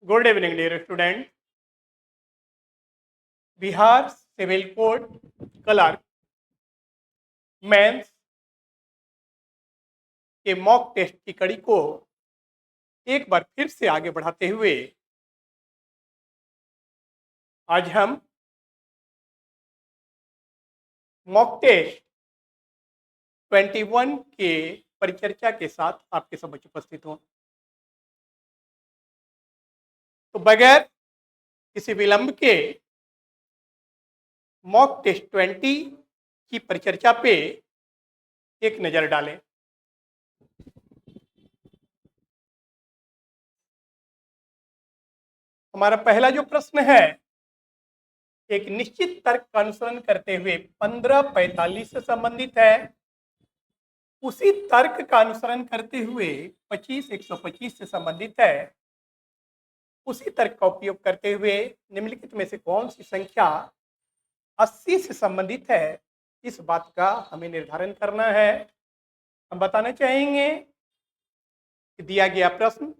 Good evening dear student. Bihar civil court clerk mains के mock test की कड़ी को एक बार फिर से आगे बढ़ाते हुए आज हम मॉक टेस्ट 21 के परिचर्चा के साथ आपके समक्ष उपस्थित हूं। तो बगैर किसी विलंब के मॉक टेस्ट 20 की परिचर्चा पे एक नजर डालें। हमारा पहला जो प्रश्न है, एक निश्चित तर्क का अनुसरण करते हुए 1545 से संबंधित है। उसी तर्क का अनुसरण करते हुए 25 से संबंधित है। उसी तर्क का उपयोग करते हुए निम्नलिखित में से कौन सी संख्या 80 से संबंधित है, इस बात का हमें निर्धारण करना है। हम बताना चाहेंगे कि दिया गया प्रश्न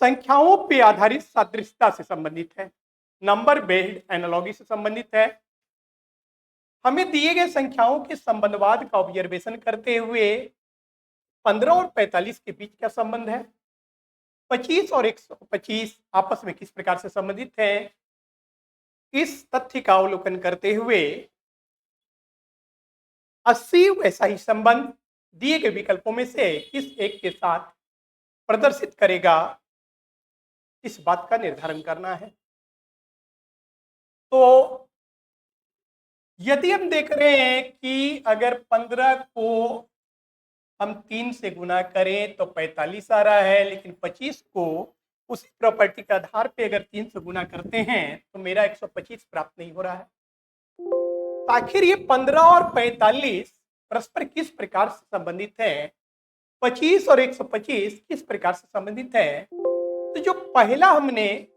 संख्याओं पे आधारित सादृश्यता से संबंधित है, नंबर बेस्ड एनालॉजी से संबंधित है। हमें दिए गए संख्याओं के संबंधवाद का ऑब्जर्वेशन करते हुए 15 और 45 के बीच क्या संबंध है, 25 और 125 आपस में किस प्रकार से संबंधित है, इस तथ्य का अवलोकन करते हुए 80 वैसा ही संबंध दिए गए विकल्पों में से किस एक के साथ प्रदर्शित करेगा, इस बात का निर्धारण करना है। तो यदि हम देख रहे हैं कि अगर 15 को हम 3 से गुना करें तो 45 आ रहा है, लेकिन 25 को उसी प्रॉपर्टी के आधार पे अगर 3 से गुना करते हैं तो मेरा 125 प्राप्त नहीं हो रहा है। तो आखिर ये 15 और 45 परस्पर किस प्रकार से संबंधित है, 25 और 125 किस प्रकार से संबंधित है। तो जो पहला हमने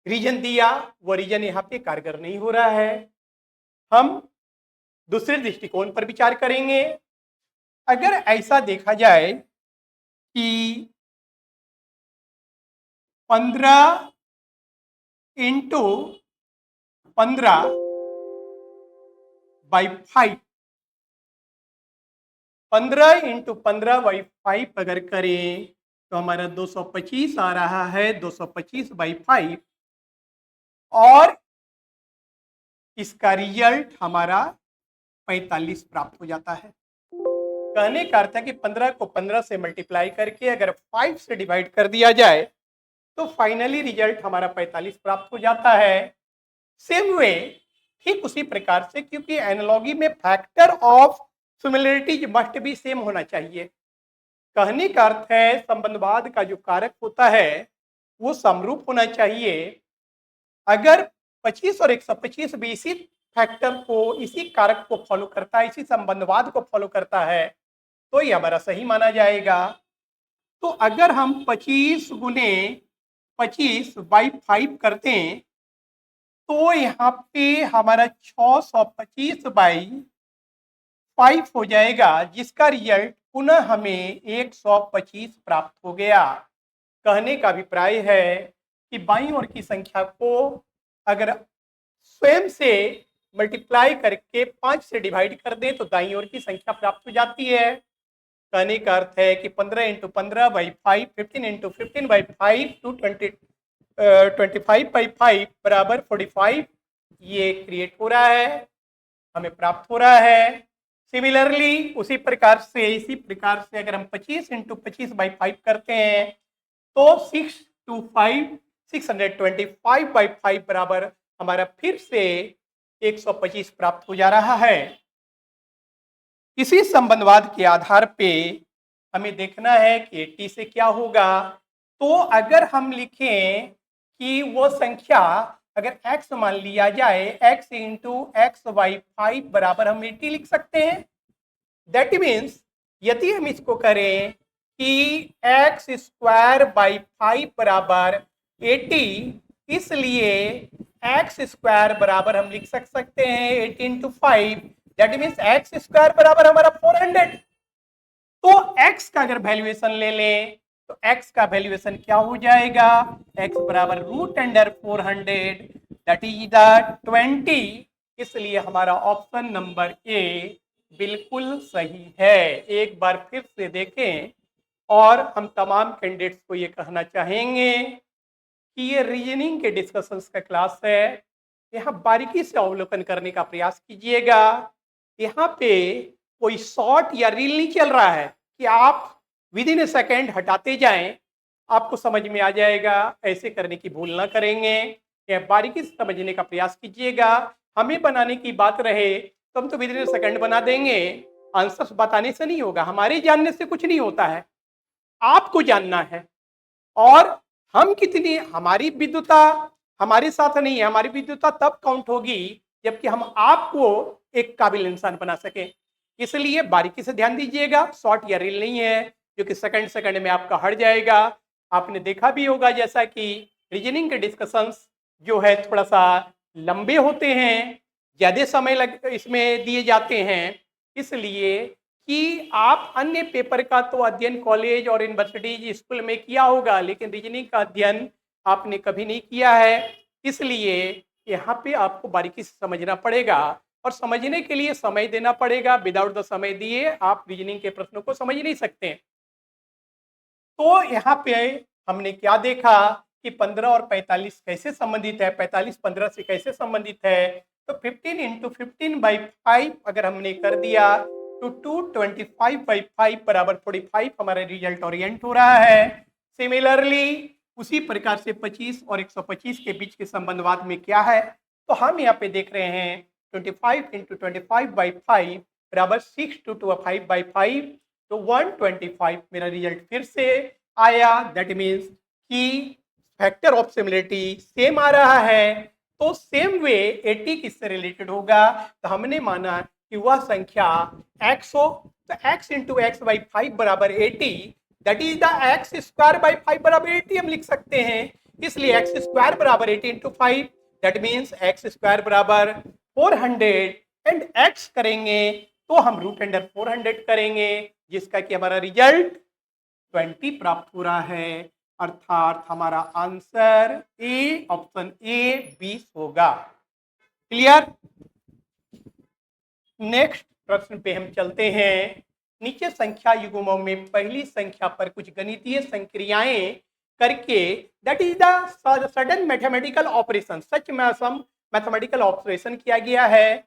रीजन दिया वो रीजन यहाँ पे कारगर नहीं हो रहा है। हम दूसरे दृष्टिकोण पर विचार करेंगे। अगर ऐसा देखा जाए कि 15 इंटू 15 बाई 5, 15 इंटू 15 बाई 5 अगर करें तो हमारा 225 आ रहा है, 225 बाई 5, और इसका रिजल्ट हमारा 45 प्राप्त हो जाता है। कहने का अर्थ है कि 15 को 15 से मल्टीप्लाई करके अगर 5 से डिवाइड कर दिया जाए तो फाइनली रिजल्ट हमारा 45 प्राप्त हो जाता है। सेम वे, ठीक उसी प्रकार से, क्योंकि एनालॉजी में factor of similarities must be same होना चाहिए। कहने का अर्थ है संबंधवाद का जो कारक होता है वो समरूप होना चाहिए। अगर 25 और 125 भी इसी फैक्टर को, इसी कारक को फॉलो करता है, इसी संबंधवाद को फॉलो करता है, तो ये हमारा सही माना जाएगा। तो अगर हम 25 गुने 25 बाई 5 करते हैं तो यहाँ पे हमारा 625 बाई 5 हो जाएगा, जिसका रिजल्ट पुनः हमें 125 प्राप्त हो गया। कहने का अभिप्राय है कि बाईं ओर की संख्या को अगर स्वयं से मल्टीप्लाई करके 5 से डिवाइड कर दें तो दाईं ओर की संख्या प्राप्त हो जाती है। कहने का अर्थ है कि 15 इंटू 15 बाई 5, 15 इंटू 15 बाई 5 टू 25 बाई 5 बराबर 45, ये क्रिएट हो रहा है, हमें प्राप्त हो रहा है। सिमिलरली इसी प्रकार से अगर हम 25 इंटू 25 बाई 5 करते हैं तो 625 बाई 5 बराबर हमारा फिर से 125 प्राप्त हो जा रहा है। इसी संबंधवाद के आधार पे हमें देखना है कि 80 से क्या होगा। तो अगर हम लिखें कि वो संख्या अगर x मान लिया जाए, x इंटू एक्स बाई 5 बराबर हम 80 लिख सकते हैं। दैट मीन्स यदि हम इसको करें कि x स्क्वायर बाई 5 बराबर 80, इसलिए x स्क्वायर बराबर हम लिख सकते हैं 80 into 5, that means x square बराबर हमारा 400। तो x का अगर वैल्यूएशन ले लें तो x का वैल्यूएशन क्या हो जाएगा, x बराबर √400 दैट इज द 20। इसलिए हमारा ऑप्शन नंबर ए बिल्कुल सही है। एक बार फिर से देखें और हम तमाम कैंडिडेट्स को ये कहना चाहेंगे कि ये रीजनिंग के डिस्कशंस का क्लास है, यहाँ बारीकी से अवलोकन करने का प्रयास कीजिएगा। यहाँ पे कोई शॉर्ट या रील नहीं चल रहा है कि आप विद इन ए सेकेंड हटाते जाएं, आपको समझ में आ जाएगा। ऐसे करने की भूल ना करेंगे, यह बारीकी से समझने का प्रयास कीजिएगा। हमें बनाने की बात रहे तो हम तो विद इन ए सेकेंड बना देंगे, आंसर्स बताने से नहीं होगा, हमारे जानने से कुछ नहीं होता है, आपको जानना है। और हम कितनी, हमारी विद्वता हमारे साथ नहीं है, हमारी विद्वता तब काउंट होगी जबकि हम आपको एक काबिल इंसान बना सके। इसलिए बारीकी से ध्यान दीजिएगा, शॉर्ट या रील नहीं है जो कि सेकंड सेकंड में आपका हट जाएगा। आपने देखा भी होगा जैसा कि रीजनिंग के डिस्कशंस जो है थोड़ा सा लंबे होते हैं, ज़्यादा समय लग इसमें दिए जाते हैं, इसलिए कि आप अन्य पेपर का तो अध्ययन कॉलेज और यूनिवर्सिटी स्कूल में किया होगा, लेकिन रीजनिंग का अध्ययन आपने कभी नहीं किया है। इसलिए यहाँ पे आपको बारीकी से समझना पड़ेगा और समझने के लिए समय देना पड़ेगा। विदाउट द समय दिए आप रीजनिंग के प्रश्नों को समझ नहीं सकते। तो यहाँ पे हमने क्या देखा कि 15 और 45 कैसे संबंधित है, 45 15 से कैसे संबंधित है। तो 15 × 15/5 अगर हमने कर दिया तो 225/5 बराबर 45 हमारा रिजल्ट ओरिएंट हो रहा है। सिमिलरली उसी प्रकार से 25 और 125 के बीच के संबंधवाद में क्या है, तो हम यहाँ पे देख रहे हैं 25 × 25/5 बराबर 6 × 5/5, तो 125 मेरा रिजल्ट फिर से आया। दैट मीन्स कि फैक्टर ऑफ सिमिलरिटी सेम आ रहा है। तो सेम वे 80 किससे रिलेटेड होगा, तो हमने माना कि वह संख्या x हो, तो x × x/5 बराबर 80 दैट इज द x²/5 बराबर 80 हम लिख सकते हैं। इसलिए x² बराबर 80 × 5 दैट मीन्स x² बराबर 400 एंड x करेंगे तो हम √400 करेंगे, जिसका कि हमारा रिजल्ट 20 प्राप्त हो रहा है। अर्थात हमारा आंसर ए, ऑप्शन ए 20 होगा। क्लियर। नेक्स्ट प्रश्न पे हम चलते हैं। नीचे संख्या युग्मों में पहली संख्या पर कुछ गणितीय संक्रियाएं करके that is the sudden mathematical operation, सच में सम मैथमेटिकल ऑपरेशन किया गया है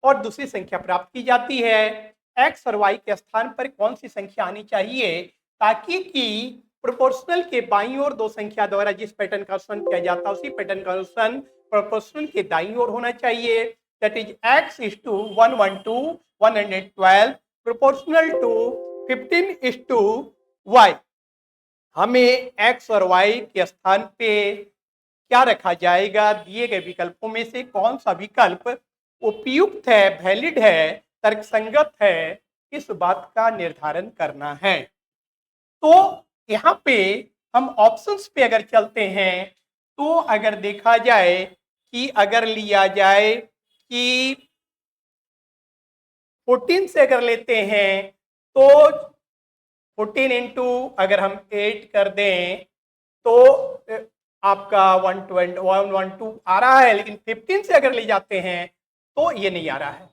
और दूसरी संख्या प्राप्त की जाती है। एक्स और वाई के स्थान पर कौन सी संख्या आनी चाहिए ताकि कि प्रोपोर्शनल के बाईं ओर दो संख्या द्वारा जिस पैटर्न का अनुसरण किया जाता है उसी पैटर्न का अनुसरण प्रोपोर्शनल के दाईं ओर होना चाहिए। That is x is to 112 112 proportional to 15 is to y। हमें x और y के स्थान पे क्या रखा जाएगा, दिए गए विकल्पों में से कौन सा विकल्प उपयुक्त है, वैलिड है, तर्कसंगत है, इस बात का निर्धारण करना है। तो यहाँ पे हम ऑप्शंस पे अगर चलते हैं तो अगर देखा जाए कि अगर लिया जाए कि 14 से अगर लेते हैं तो 14 इंटू अगर हम 8 कर दें तो आपका 112 आ रहा है, लेकिन 15 से अगर ले जाते हैं तो ये नहीं आ रहा है।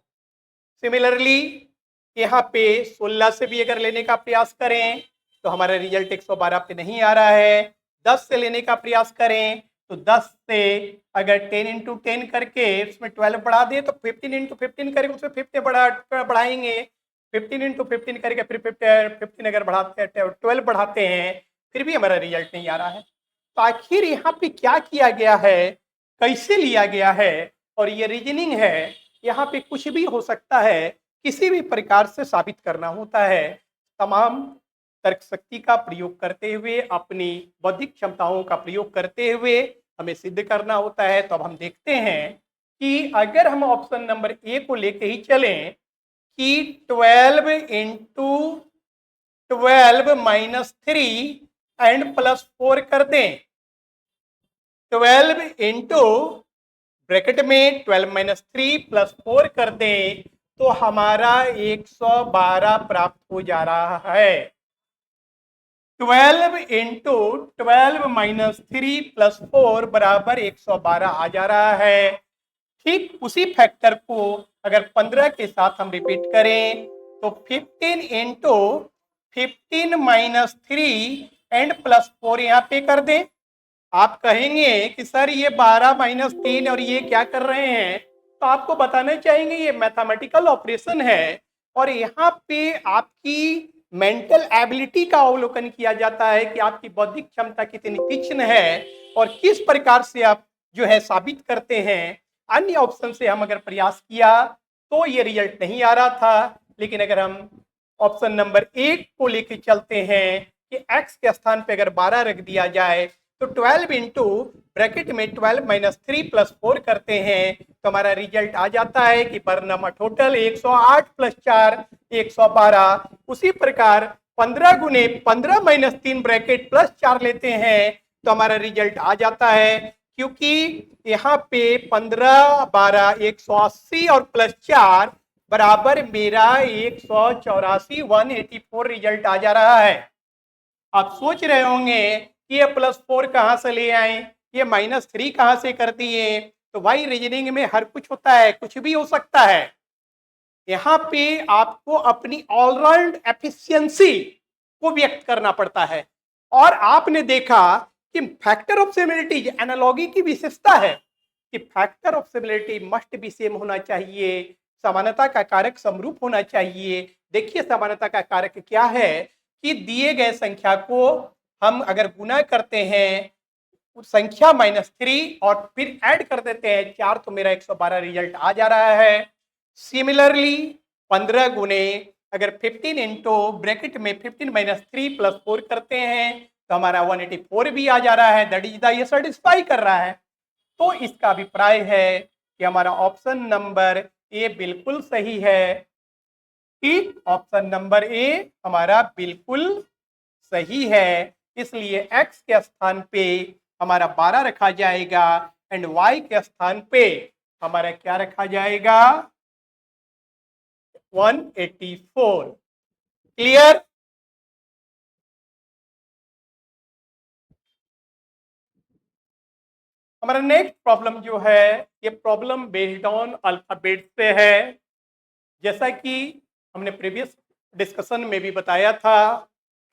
सिमिलरली यहाँ पे 16 से भी अगर लेने का प्रयास करें तो हमारा रिजल्ट 112 पे नहीं आ रहा है। 10 से लेने का प्रयास करें तो 10 से अगर 10 × 10 करके उसमें 12 बढ़ा दे तो 15 × 15 करके उसमें 15 बढ़ाएंगे, 15 × 15 करके फिर 15 अगर बढ़ाते हैं 12 बढ़ाते हैं फिर भी हमारा रिजल्ट नहीं आ रहा है। तो आखिर यहाँ पे क्या किया गया है, कैसे लिया गया है, और ये रीजनिंग है, यहाँ पे कुछ भी हो सकता है, किसी भी प्रकार से साबित करना होता है। तमाम तर्क शक्ति का प्रयोग करते हुए, अपनी बौद्धिक क्षमताओं का प्रयोग करते हुए हमें सिद्ध करना होता है। तो अब हम देखते हैं कि अगर हम ऑप्शन नंबर ए को लेके ही चलें कि 12 × 12 - 3 एंड +4 कर दें, 12 इंटू ब्रैकेट में 12 - 3 +4 कर दें तो हमारा 112 प्राप्त हो जा रहा है। 12 इंटू 12 माइनस 3 प्लस 4 बराबर 112 आ जा रहा है। ठीक उसी फैक्टर को अगर 15 के साथ हम रिपीट करें तो 15 इंटू 15 माइनस 3 एंड प्लस 4 यहाँ पे कर दें। आप कहेंगे कि सर ये 12 माइनस 3 और ये क्या कर रहे हैं, तो आपको बताना चाहेंगे ये मैथमेटिकल ऑपरेशन है और यहाँ पे आपकी मेंटल एबिलिटी का अवलोकन किया जाता है कि आपकी बौद्धिक क्षमता कितनी तीक्ष्ण है और किस प्रकार से आप जो है साबित करते हैं। अन्य ऑप्शन से हम अगर प्रयास किया तो ये रिजल्ट नहीं आ रहा था, लेकिन अगर हम ऑप्शन नंबर 1 को लेके चलते हैं कि x के स्थान पे अगर 12 रख दिया जाए तो 12 इंटू ब्रैकेट में 12 माइनस 3 प्लस 4 करते हैं तो हमारा रिजल्ट आ जाता है कि परिणाम टोटल 108 प्लस 4 112। उसी प्रकार 15 गुने 15 माइनस 3 ब्रैकेट प्लस 4 लेते हैं तो हमारा रिजल्ट आ जाता है, क्योंकि यहाँ पे 15 12 180 और प्लस 4 बराबर मेरा 184 184 रिजल्ट आ जा रहा है। आप सोच रहे होंगे कि ये प्लस 4 कहां से ले आए, ये माइनस 3 कहां से कर दिए। तो भाई रीजनिंग में हर कुछ होता है, कुछ भी हो सकता है। यहाँ पे आपको अपनी ऑलराउंड एफिशिएंसी को व्यक्त करना पड़ता है और आपने देखा कि फैक्टर ऑफ सिमिलरिटी एनालॉजी की विशेषता है कि factor of similarity must be same होना चाहिए, समानता का कारक समरूप होना चाहिए। देखिए समानता का कारक क्या है कि दिए गए संख्या को हम अगर गुना करते हैं संख्या -3 और फिर ऐड कर देते हैं 4 तो मेरा 112 रिजल्ट आ जा रहा है। सिमिलरली 15 गुने अगर 15 इंटू ब्रैकेट में 15 माइनस 3 प्लस 4 करते हैं तो हमारा 184 भी आ जा रहा है। दैट इज द ये सेटिस्फाई कर रहा है। तो इसका अभिप्राय है कि हमारा ऑप्शन नंबर ए बिल्कुल सही है। ठीक, ऑप्शन नंबर ए हमारा बिल्कुल सही है। इसलिए x के स्थान पे हमारा 12 रखा जाएगा एंड y के स्थान पे हमारा क्या रखा जाएगा 184। क्लियर। हमारा नेक्स्ट प्रॉब्लम जो है ये प्रॉब्लम बेस्ड ऑन अल्फाबेट से है। जैसा कि हमने प्रीवियस डिस्कशन में भी बताया था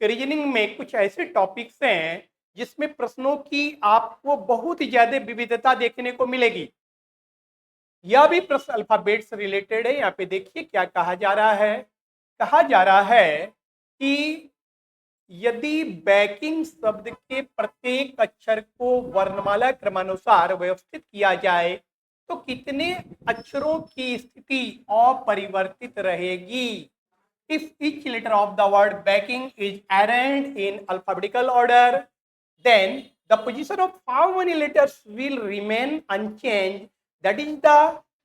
कि रीजनिंग में कुछ ऐसे टॉपिक्स हैं जिसमें प्रश्नों की आपको बहुत ही ज्यादा विविधता देखने को मिलेगी। यह भी प्रश्न अल्फाबेट से रिलेटेड है। यहाँ पे देखिए क्या कहा जा रहा है। कहा जा रहा है कि यदि बैकिंग शब्द के प्रत्येक अक्षर को वर्णमाला क्रमानुसार व्यवस्थित किया जाए तो कितने अक्षरों की स्थिति अपरिवर्तित रहेगी। If each letter of the word backing is arranged in alphabetical order, then the position of how many letters will remain unchanged? That is the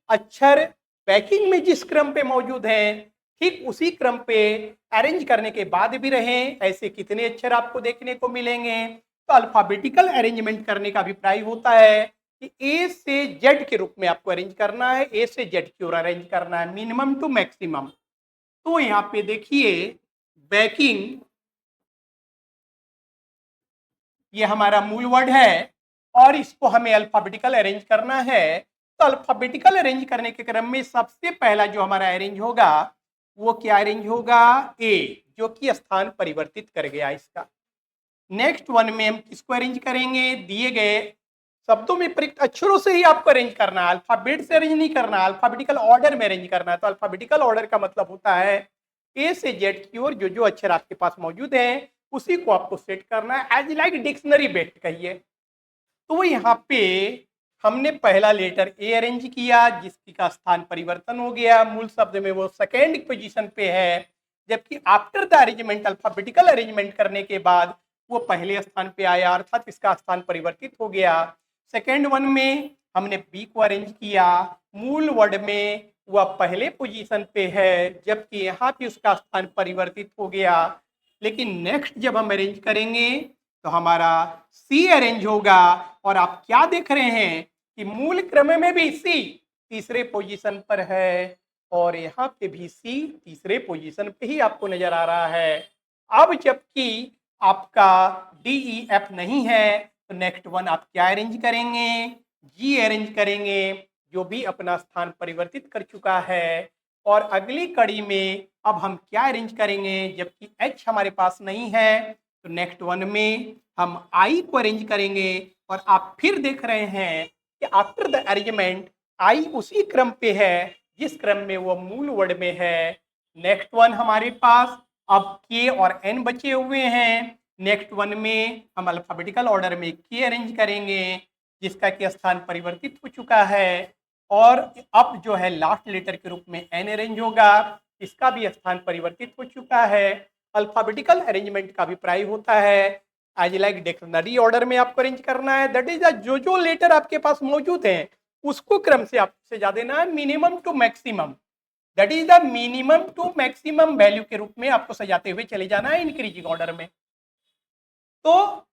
अक्षर बैकिंग में जिस क्रम पे मौजूद हैं ठीक उसी क्रम पे अरेंज करने के बाद भी रहें, ऐसे कितने अक्षर आपको देखने को मिलेंगे। तो अल्फाबेटिकल अरेंजमेंट करने का अभिप्राय होता है कि ए से जेड के रूप में आपको अरेंज करना है, ए से जेड की ओर अरेंज करना है, मिनिमम टू मैक्सिमम। तो यहाँ पे देखिए बैकिंग ये हमारा मूल वर्ड है और इसको हमें अल्फाबेटिकल अरेंज करना है। तो अल्फाबेटिकल अरेंज करने के क्रम में सबसे पहला जो हमारा अरेंज होगा वो क्या अरेंज होगा ए, जो कि स्थान परिवर्तित कर गया इसका। नेक्स्ट वन में हम किसको अरेंज करेंगे, दिए गए शब्दों में प्रयुक्त अक्षरों से ही आपको अरेंज करना है, अल्फाबेट से अरेंज नहीं करना, अल्फाबेटिकल ऑर्डर में अरेंज करना है। तो अल्फाबेटिकल ऑर्डर का मतलब होता है ए से जेड की ओर जो जो अक्षर आपके पास मौजूद है उसी को आपको सेट करना है, एज लाइक डिक्शनरी बेस्ट कहिए। तो यहाँ पे हमने पहला लेटर ए अरेंज किया जिसकी का स्थान परिवर्तन हो गया, मूल शब्द में वो सेकेंड पोजीशन पे है, जबकि after the arrangement alphabetical arrangement करने के बाद वो पहले स्थान पे आया अर्थात इसका स्थान परिवर्तित हो गया। सेकेंड वन में हमने बी को अरेंज किया, मूल वर्ड में वह पहले पोजीशन पे है जबकि यहाँ पे उसका स्थान परिवर्तित हो गया। लेकिन नेक्स्ट जब हम अरेंज करेंगे तो हमारा सी अरेंज होगा और आप क्या देख रहे हैं कि मूल क्रम में भी सी तीसरे पोजीशन पर है और यहाँ पे भी सी तीसरे पोजीशन पे ही आपको नजर आ रहा है। अब जबकि आपका डी ई एफ नहीं है तो नेक्स्ट वन आप क्या अरेंज करेंगे, जी अरेंज करेंगे, जो भी अपना स्थान परिवर्तित कर चुका है। और अगली कड़ी में अब हम क्या अरेंज करेंगे, जबकि एच हमारे पास नहीं है तो नेक्स्ट वन में हम आई को अरेंज करेंगे। और आप फिर देख रहे हैं कि आफ्टर द अरेंजमेंट आई उसी क्रम पे है जिस क्रम में वो मूल वर्ड में है। नेक्स्ट वन हमारे पास अब के और एन बचे हुए हैं। नेक्स्ट वन में हम अल्फाबेटिकल ऑर्डर में के अरेंज करेंगे जिसका कि स्थान परिवर्तित हो चुका है। और अब जो है लास्ट लेटर के रूप में एन अरेंज होगा, इसका भी स्थान परिवर्तित हो चुका है। अल्फाबेटिकल अरेंजमेंट का अभिप्राय होता है एज लाइक डिक्शनरी ऑर्डर में आपको अरेंज करना है। दैट इज जो लेटर आपके पास मौजूद है उसको क्रम से आपसे जा देना है, minimum to maximum. That is the minimum to maximum value के रूप में आपको सजाते हुए चले जाना है इंक्रीजिंग ऑर्डर में। तो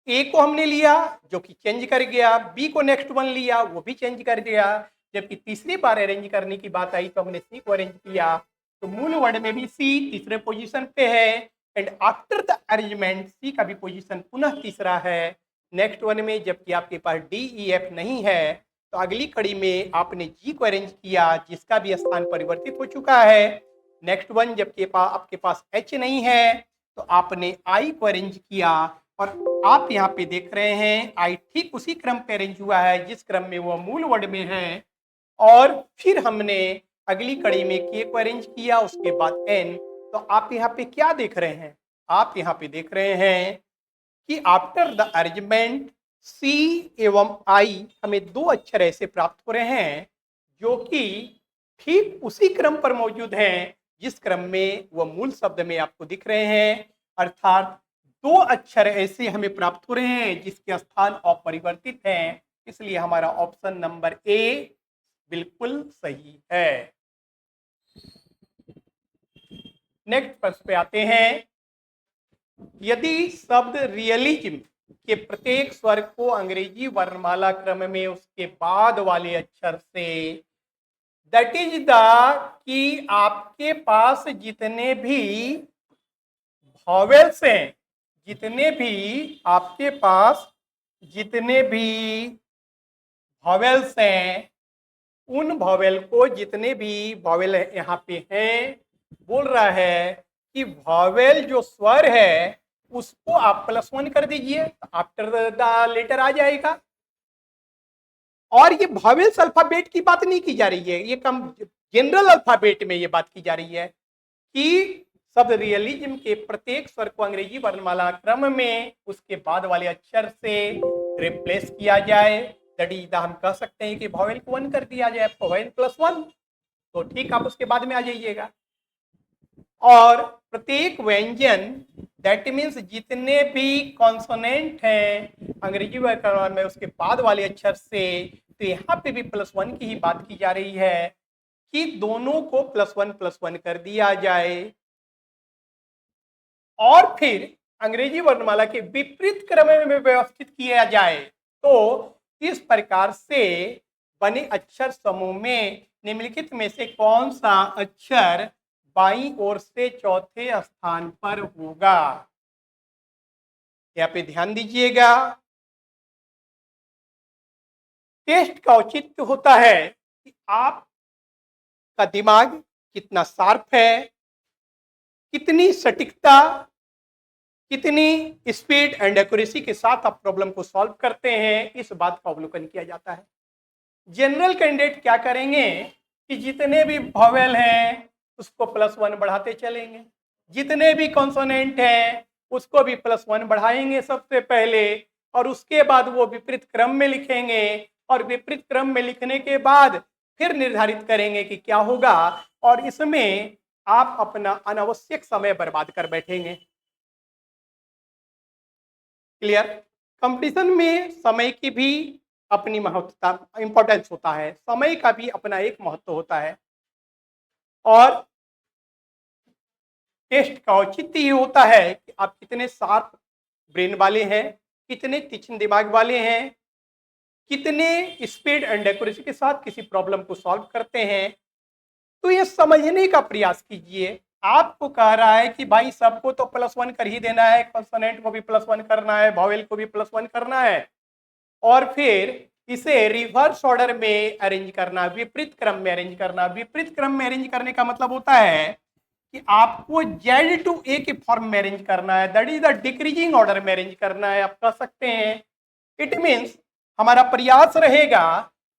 ए को हमने लिया जो कि चेंज कर गया, बी को नेक्स्ट वन लिया वो भी चेंज कर दिया, जबकि तीसरी बार अरेंज करने की बात आई तो हमने सी को अरेंज किया। तो मूल वर्ड में भी सी तीसरे पोजीशन पे है एंड आफ्टर द अरेंजमेंट सी का भी पोजीशन पुनः तीसरा है नेक्स्ट वन में। जबकि आपके पास डी ई एफ नहीं है तो अगली कड़ी में आपने जी को अरेंज किया जिसका भी स्थान परिवर्तित हो चुका है नेक्स्ट वन। जबकि आपके पास एच नहीं है तो आपने आई को अरेंज किया। और आप यहाँ पे देख रहे हैं आई ठीक उसी क्रम पे अरेंज हुआ है जिस क्रम में वो मूल वर्ड में है। और फिर हमने अगली कड़ी में के को अरेंज किया, उसके बाद एन। तो आप यहाँ पे क्या देख रहे हैं, आप यहाँ पे देख रहे हैं कि आफ्टर द अरेंजमेंट सी एवं आई हमें दो अक्षर ऐसे प्राप्त हो रहे हैं जो कि ठीक उसी क्रम पर मौजूद हैं जिस क्रम में वह मूल शब्द में आपको दिख रहे हैं। अर्थात दो अक्षर ऐसे हमें प्राप्त हो रहे हैं जिसके स्थान अपरिवर्तित हैं, इसलिए हमारा ऑप्शन नंबर ए बिल्कुल सही है। नेक्स्ट प्रश्न पे आते हैं। यदि शब्द रियलिज्म के प्रत्येक स्वर को अंग्रेजी वर्णमाला क्रम में उसके बाद वाले अक्षर से, दैट इज द कि आपके पास जितने भी वॉवेल्स हैं, जितने भी आपके पास जितने भी वॉवेल्स हैं उन वॉवेल को, जितने भी वॉवेल यहाँ पे हैं, बोल रहा है कि वॉवेल जो स्वर है उसको आप +1 कर दीजिए, आफ्टर द लेटर आ जाएगा। और ये वॉवेल्स अल्फाबेट की बात नहीं की जा रही है, ये कम जनरल अल्फाबेट में ये बात की जा रही है कि शब्द रियलिज्म के प्रत्येक स्वर को अंग्रेजी वर्णमाला क्रम में उसके बाद वाले अक्षर से रिप्लेस किया जाए। हम कह सकते हैं कि वॉवेल को 1 कर दिया जाए, वॉवेल +1, तो ठीक आप उसके बाद में आ जाइएगा। और प्रत्येक व्यंजन दैट मीन्स जितने भी कॉन्सोनेंट हैं अंग्रेजी व्याकरण में उसके बाद वाले अक्षर से, तो यहाँ पे भी +1 की ही बात की जा रही है कि दोनों को +1 कर दिया जाए। और फिर अंग्रेजी वर्णमाला के विपरीत क्रम में व्यवस्थित किया जाए। तो इस प्रकार से बने अक्षर समूह में निम्नलिखित में से कौन सा अक्षर बाईं ओर से चौथे स्थान पर होगा, यहाँ पे ध्यान दीजिएगा। टेस्ट का औचित्य होता है कि आपका दिमाग कितना शार्प है, कितनी सटीकता, कितनी स्पीड एंड एक्यूरेसी के साथ आप प्रॉब्लम को सॉल्व करते हैं, इस बात का अवलोकन किया जाता है। जनरल कैंडिडेट क्या करेंगे कि जितने भी वॉवेल हैं उसको +1 बढ़ाते चलेंगे, जितने भी कॉन्सोनेंट हैं उसको भी +1 बढ़ाएंगे सबसे पहले, और उसके बाद वो विपरीत क्रम में लिखेंगे। और विपरीत क्रम में लिखने के बाद फिर निर्धारित करेंगे कि क्या होगा, और इसमें आप अपना अनावश्यक समय बर्बाद कर बैठेंगे। क्लियर? कंपटीशन में समय की भी अपनी महत्वता, इंपॉर्टेंस होता है, समय का भी अपना एक महत्व होता है। और टेस्ट का औचित्य ये होता है कि आप कितने शार्प ब्रेन वाले हैं, कितने तीक्ष्ण दिमाग वाले हैं, कितने स्पीड एंड एक्यूरेसी के साथ किसी प्रॉब्लम को सॉल्व करते हैं। तो ये समझने का प्रयास कीजिए आपको कह रहा है कि भाई सबको तो +1 कर ही देना है, कॉन्सोनेंट को भी +1 करना है, वॉवेल को भी +1 करना है, और फिर इसे रिवर्स ऑर्डर में अरेंज करना, विपरीत क्रम में अरेंज करना। विपरीत क्रम में अरेंज करने का मतलब होता है कि आपको Z टू A के फॉर्म में अरेंज करना है, that is the decreasing order में अरेंज करना है, आप कह सकते हैं। इट मीन्स हमारा प्रयास रहेगा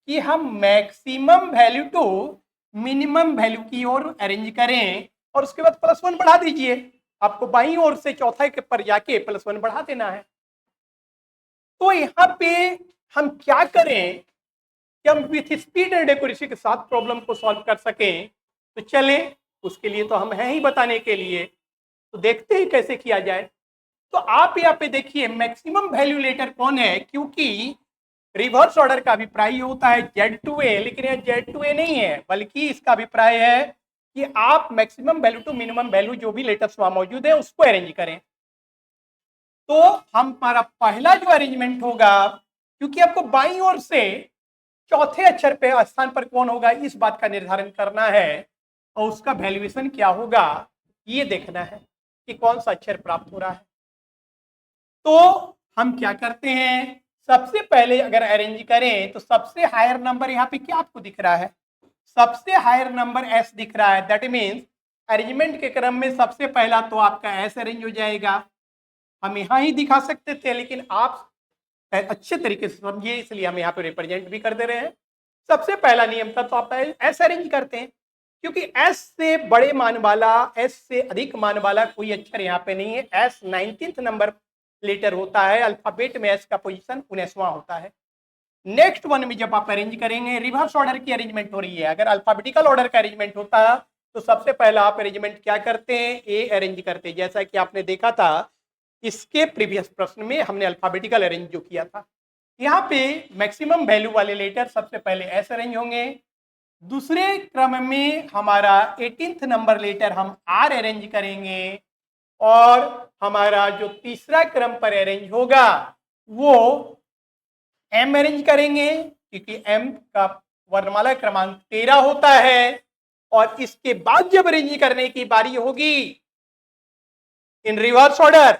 कि हम maximum value to minimum value की ओर अरेंज करें, और उसके बाद +1 बढ़ा दीजिए। आपको बाईं ओर से चौथे के पर जाके +1 बढ़ा देना है। तो यहाँ पे हम क्या करें कि हम विथ स्पीड एंड एक्यूरेसी के साथ प्रॉब्लम को सॉल्व कर सकें। तो चले, उसके लिए तो हम हैं ही बताने के लिए, तो देखते हैं कैसे किया जाए। तो आप यहाँ पे देखिए मैक्सिमम वैल्यू लेटर कौन है, क्योंकि रिवर्स ऑर्डर का अभिप्राय होता है Z2A, लेकिन यह Z2A नहीं है, बल्कि इसका अभिप्राय है कि आप maximum value to minimum value जो भी लेटर्स वहां मौजूद है उसको अरेंज करें। तो हमारा पहला जो अरेंजमेंट होगा, क्योंकि आपको बाईं ओर से चौथे अक्षर पे स्थान पर कौन होगा इस बात का निर्धारण करना है, और उसका वैल्यूएशन क्या होगा ये देखना है कि कौन सा अक्षर प्राप्त हो रहा है। तो हम क्या करते हैं, सबसे पहले अगर अरेंज करें तो सबसे हायर नंबर यहाँ पे क्या आपको दिख रहा है, सबसे हायर नंबर S दिख रहा है। दैट मीन्स अरेंजमेंट के क्रम में सबसे पहला तो आपका S अरेंज हो जाएगा। हम यहाँ ही दिखा सकते थे, लेकिन आप अच्छे तरीके से समझिए, इसलिए हम यहाँ पे रिप्रेजेंट भी कर दे रहे हैं। सबसे पहला नियम था तो आप S अरेंज करते हैं, क्योंकि S से बड़े मान वाला, S से अधिक मान वाला कोई अक्षर यहाँ पे नहीं है। S 19th नंबर लेटर होता है, अल्फाबेट में S का पोजीशन 19वां होता है। नेक्स्ट वन में जब आप अरेंज करेंगे, रिवर्स ऑर्डर की अरेंजमेंट हो रही है, अगर अल्फाबेटिकल ऑर्डर का अरेंजमेंट होता तो सबसे पहला आप अरेंजमेंट क्या करते हैं, ए अरेंज करते हैं, जैसा कि आपने देखा था इसके प्रीवियस प्रश्न में हमने अल्फाबेटिकल अरेंज जो किया था। यहाँ पे मैक्सिमम वैल्यू वाले लेटर सबसे पहले एस अरेंज होंगे, दूसरे क्रम में हमारा 18th नंबर लेटर हम आर अरेंज करेंगे, और हमारा जो तीसरा क्रम पर अरेंज होगा वो एम अरेंज करेंगे, क्योंकि एम का वर्णमाला क्रमांक 13 होता है। और इसके बाद जब अरेंज करने की बारी होगी इन रिवर्स ऑर्डर,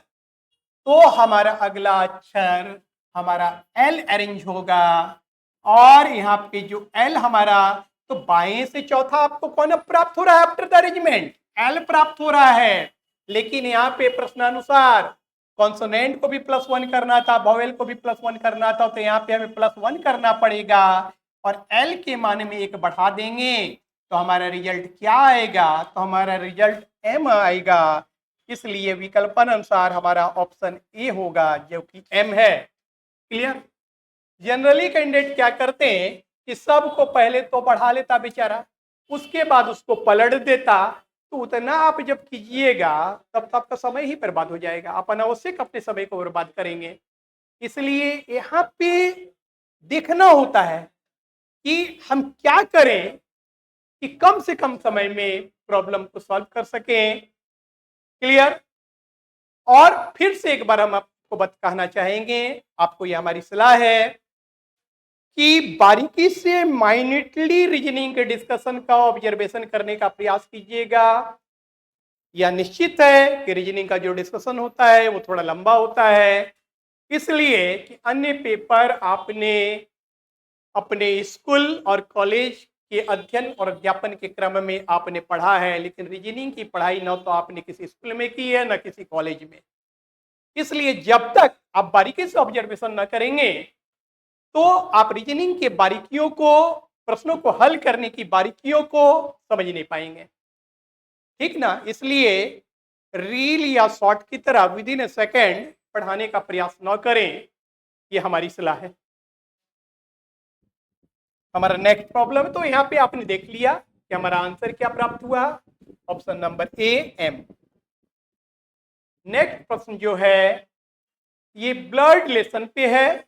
तो हमारा अगला अक्षर हमारा एल अरेंज होगा, और यहाँ पे जो एल हमारा, तो बाएं से चौथा आपको कौन प्राप्त हो रहा है आफ्टर द अरेंजमेंट, एल प्राप्त हो रहा है। लेकिन यहाँ पे प्रश्नानुसार कॉन्सोनेंट को भी +1 करना था, वॉवेल को भी +1 करना था, तो यहाँ पे हमें +1 करना पड़ेगा, और एल के मान में एक बढ़ा देंगे तो हमारा रिजल्ट क्या आएगा, तो हमारा रिजल्ट एम आएगा। इसलिए विकल्पन अनुसार हमारा ऑप्शन ए होगा जो कि एम है। क्लियर। जनरली कैंडिडेट क्या करते हैं कि सबको पहले तो बढ़ा लेता बेचारा, उसके बाद उसको पलट देता, तो उतना आप जब कीजिएगा तब तो आपका समय ही बर्बाद हो जाएगा, आप अनावश्यक अपने समय को बर्बाद करेंगे। इसलिए यहाँ पे देखना होता है कि हम क्या करें कि कम से कम समय में प्रॉब्लम को सॉल्व कर सकें। क्लियर। और फिर से एक बार हम आपको कहना चाहेंगे, आपको यह हमारी सलाह है कि बारीकी से माइन्यूटली रीजनिंग के डिस्कशन का ऑब्जर्वेशन करने का प्रयास कीजिएगा। यह निश्चित है कि रीजनिंग का जो डिस्कशन होता है वो थोड़ा लंबा होता है, इसलिए कि अन्य पेपर आपने अपने स्कूल और कॉलेज के अध्ययन और अध्यापन के क्रम में आपने पढ़ा है, लेकिन रीजनिंग की पढ़ाई न तो आपने किसी स्कूल में की है न किसी कॉलेज में। इसलिए जब तक आप बारीकी से ऑब्जर्वेशन न करेंगे तो आप रीजनिंग के बारीकियों को, प्रश्नों को हल करने की बारीकियों को समझ नहीं पाएंगे। ठीक ना। इसलिए रील या शॉर्ट की तरह विद इन ए सेकेंड पढ़ाने का प्रयास न करें, ये हमारी सलाह है। हमारा नेक्स्ट प्रॉब्लम, तो यहाँ पे आपने देख लिया कि हमारा आंसर क्या प्राप्त हुआ, option number A M. Next प्रश्न जो है ये ब्लड रिलेशन पे है।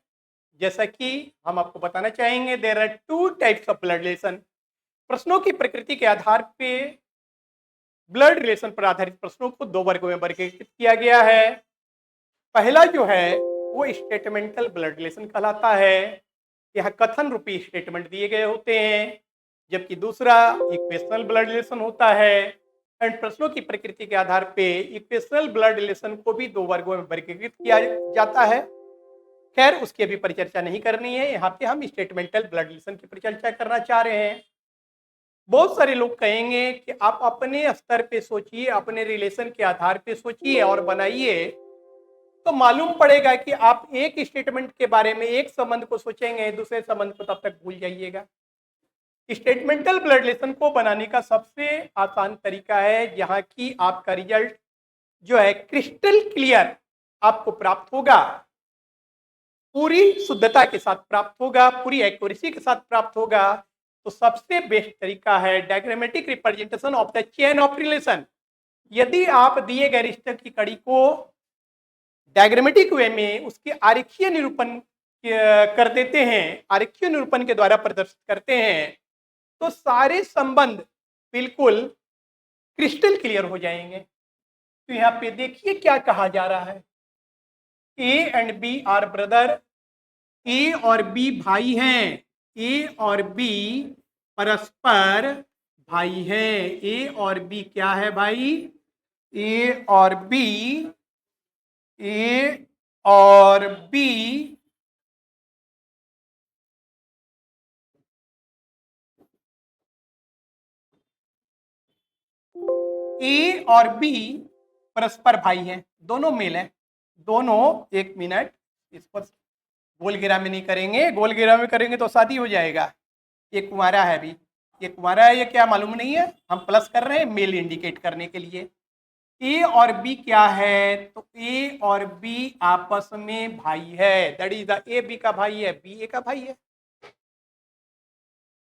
जैसा कि हम आपको बताना चाहेंगे, there are 2 types of blood relation. प्रश्नों की प्रकृति के आधार पे ब्लड रिलेशन पर आधारित प्रश्नों को 2 वर्गों में वर्गीकृत किया गया है। पहला जो है वो स्टेटमेंटल ब्लड रिलेशन कहलाता है, यहाँ कथन रूपी स्टेटमेंट दिए गए होते हैं, जबकि दूसरा इक्वेशनल ब्लड रिलेशन होता है। एंड प्रश्नों की प्रकृति के आधार पे इक्वेशनल ब्लड रिलेशन को भी 2 वर्गों में वर्गीकृत किया जाता है। खैर उसकी अभी परिचर्चा नहीं करनी है, यहाँ पे हम स्टेटमेंटल ब्लड रिलेशन की परिचर्चा करना चाह रहे हैं। बहुत सारे लोग कहेंगे कि आप अपने स्तर पे सोचिए, अपने रिलेशन के आधार पे सोचिए और बनाइए, तो मालूम पड़ेगा कि आप एक स्टेटमेंट के बारे में एक संबंध को सोचेंगे, दूसरे संबंध को तब तक भूल जाइएगा। स्टेटमेंटल ब्लड रिलेशन को बनाने का सबसे आसान तरीका है जहां की आपका रिजल्ट जो है क्रिस्टल क्लियर आपको प्राप्त होगा, पूरी शुद्धता के साथ प्राप्त होगा, पूरी एक्यूरेसी के साथ प्राप्त होगा। तो सबसे बेस्ट तरीका है diagrammatic representation of the chain of relation. यदि आप दिए गए रिश्ते की कड़ी को डायग्रामेटिक वे में उसके आरेखीय निरूपण कर देते हैं, आरेखीय निरूपण के द्वारा प्रदर्शित करते हैं, तो सारे संबंध बिल्कुल क्रिस्टल क्लियर हो जाएंगे। तो यहाँ पे देखिए क्या कहा जा रहा है, A and B are brother, ए और बी भाई हैं, ए और बी परस्पर भाई है। ए और बी क्या है भाई? ए और बी, ए और बी ए और बी परस्पर भाई हैं, दोनों मेल हैं, दोनों। एक मिनट, इस पर गोल घेरा में नहीं करेंगे, गोल घेरा में करेंगे तो शादी हो जाएगा। ये कुंवारा है अभी, ये कुंवारा है, ये क्या मालूम नहीं है, हम प्लस कर रहे हैं मेल इंडिकेट करने के लिए। ए और बी क्या है? तो ए और बी आपस में भाई है, that is the A B का भाई है, बी ए का भाई है।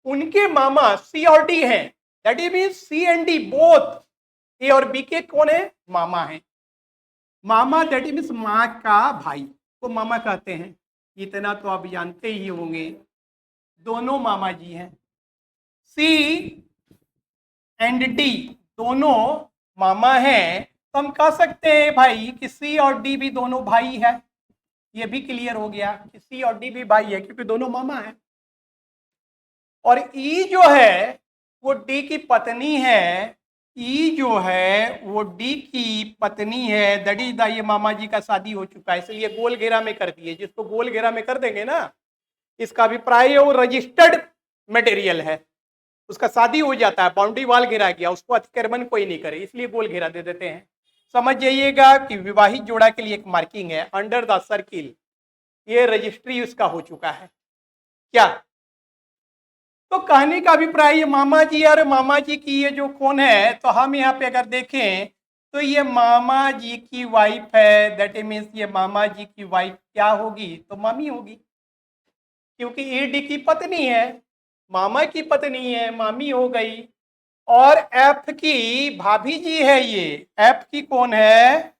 उनके मामा सी और डी हैं, that is mean C and D both A और बी के कौन है? मामा है। मामा दैट इज मीन माँ का भाई को मामा कहते हैं, इतना तो आप जानते ही होंगे, दोनों मामा जी हैं। सी एंड डी दोनों मामा हैं, तो हम कह सकते हैं भाई कि सी और डी भी दोनों भाई है। ये भी क्लियर हो गया कि सी और डी भी भाई है क्योंकि दोनों मामा है। और ई जो है वो डी की पत्नी है, ई जो है वो डी की पत्नी है, दैट इज द, ये मामा जी का शादी हो चुका है, इसलिए गोल घेरा में कर दिए। जिसको गोल घेरा में कर देंगे ना, इसका अभिप्राय वो रजिस्टर्ड मटेरियल है, उसका शादी हो जाता है, बाउंड्री वाल घेरा गया, उसको अतिक्रमण कोई नहीं करे, इसलिए गोल घेरा दे देते हैं। समझ जाइएगा कि विवाहित जोड़ा के लिए एक मार्किंग है अंडर द सर्किल, ये रजिस्ट्री उसका हो चुका है क्या। तो कहने का अभिप्राय ये मामा जी और मामा जी की ये जो कौन है, तो हम यहाँ पे अगर देखें तो ये मामा जी की वाइफ है, दैट मीन्स ये मामा जी की वाइफ क्या होगी? तो मामी होगी, क्योंकि ए डी की पत्नी है, मामा की पत्नी है, मामी हो गई। और एफ की भाभी जी है, ये एफ की कौन है?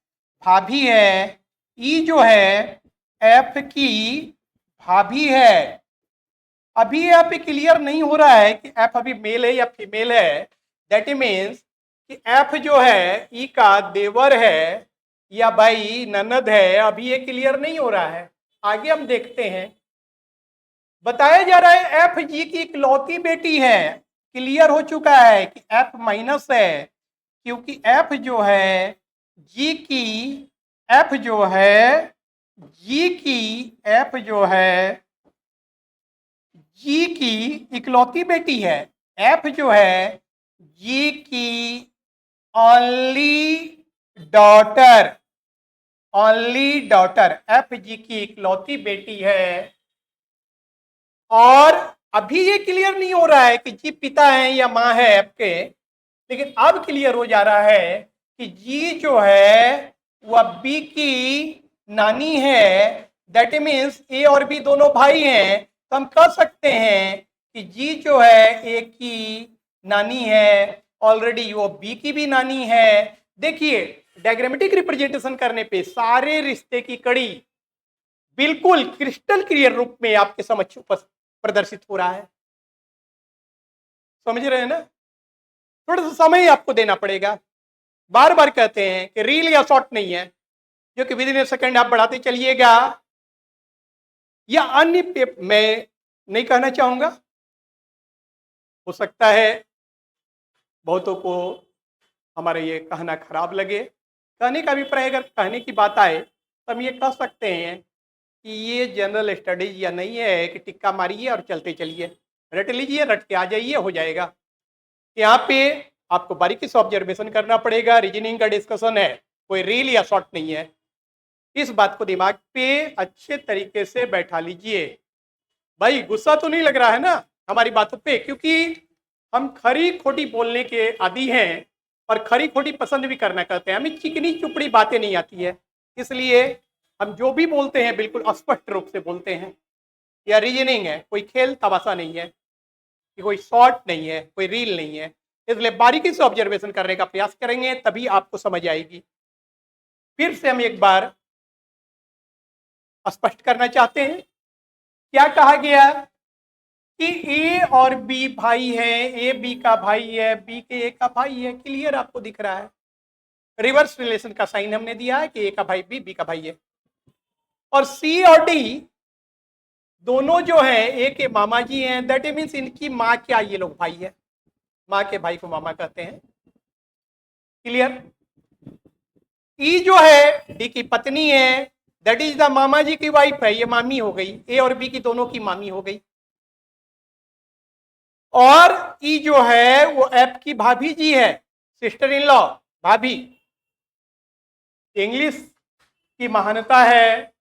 भाभी है। ई जो है एफ की भाभी है। अभी यहाँ पे क्लियर नहीं हो रहा है कि एफ अभी मेल है या फीमेल है, दैट मीन्स कि एफ जो है ई का देवर है या भाई ननद है, अभी ये क्लियर नहीं हो रहा है, आगे हम देखते हैं। बताया जा रहा है एफ जी की इकलौती बेटी है, क्लियर हो चुका है कि एफ माइनस है, क्योंकि एफ जो है जी की, एफ जो है जी की, एफ जो है जी की इकलौती बेटी है, एफ जो है जी की only daughter, only daughter, F G की इकलौती बेटी है। और अभी ये क्लियर नहीं हो रहा है कि जी पिता है या माँ है एफ के, लेकिन अब क्लियर हो जा रहा है कि जी जो है वह बी की नानी है, दैट मीन्स ए और बी दोनों भाई हैं, तो हम कह सकते हैं कि जी जो है ए की नानी है, ऑलरेडी वो बी की भी नानी है। देखिए डायग्रामेटिक रिप्रेजेंटेशन करने पे सारे रिश्ते की कड़ी बिल्कुल क्रिस्टल क्लियर रूप में आपके समक्ष प्रदर्शित हो रहा है। समझ रहे हैं ना? थोड़ा सा समय आपको देना पड़ेगा, बार बार कहते हैं कि रील या शॉर्ट नहीं है, जो कि विद इन ए सेकेंड आप बढ़ाते चलिएगा, या अन्य मैं नहीं कहना चाहूंगा, हो सकता है बहुतों को हमारा ये कहना खराब लगे। कहने का अभिप्राय अगर कहने की बात आए तो हम ये कह सकते हैं कि ये जनरल स्टडीज या नहीं है कि टिक्का मारिए और चलते चलिए, रट लीजिए, रट के आ जाइए, हो जाएगा। यहाँ पे आपको बारीकी से ऑब्जर्वेशन करना पड़ेगा। रीजनिंग का डिस्कशन है, कोई रील या शॉर्ट नहीं है। इस बात को दिमाग पे अच्छे तरीके से बैठा लीजिए। भाई गुस्सा तो नहीं लग रहा है ना हमारी बातों पे, क्योंकि हम खरी खोटी बोलने के आदी हैं और खरी खोटी पसंद भी करना करते हैं। हमें चिकनी चुपड़ी बातें नहीं आती है, इसलिए हम जो भी बोलते हैं बिल्कुल स्पष्ट रूप से बोलते हैं। या रीजनिंग है, कोई खेल तमाशा नहीं है, कि कोई शॉर्ट नहीं है, कोई रील नहीं है। इसलिए बारीकी से ऑब्जर्वेशन करने का प्रयास करेंगे, तभी आपको समझ आएगी। फिर से हम एक बार स्पष्ट करना चाहते हैं, क्या कहा गया कि ए और बी भाई है, ए बी का भाई है, बी के ए का भाई है। क्लियर आपको दिख रहा है, रिवर्स रिलेशन का साइन हमने दिया है कि ए का भाई बी, बी का भाई है। और सी और डी दोनों जो है ए के मामा जी हैं, दैट मीन्स इनकी माँ क्या ये लोग भाई है, माँ के भाई को मामा कहते हैं। क्लियर। ई जो है डी की पत्नी है, दैट इज द मामा जी की वाइफ है, ये मामी हो गई, ए और बी की दोनों की मामी हो गई। और ई जो है वो एफ की भाभी जी है, सिस्टर इन लॉ, भाभी। इंग्लिश की महानता है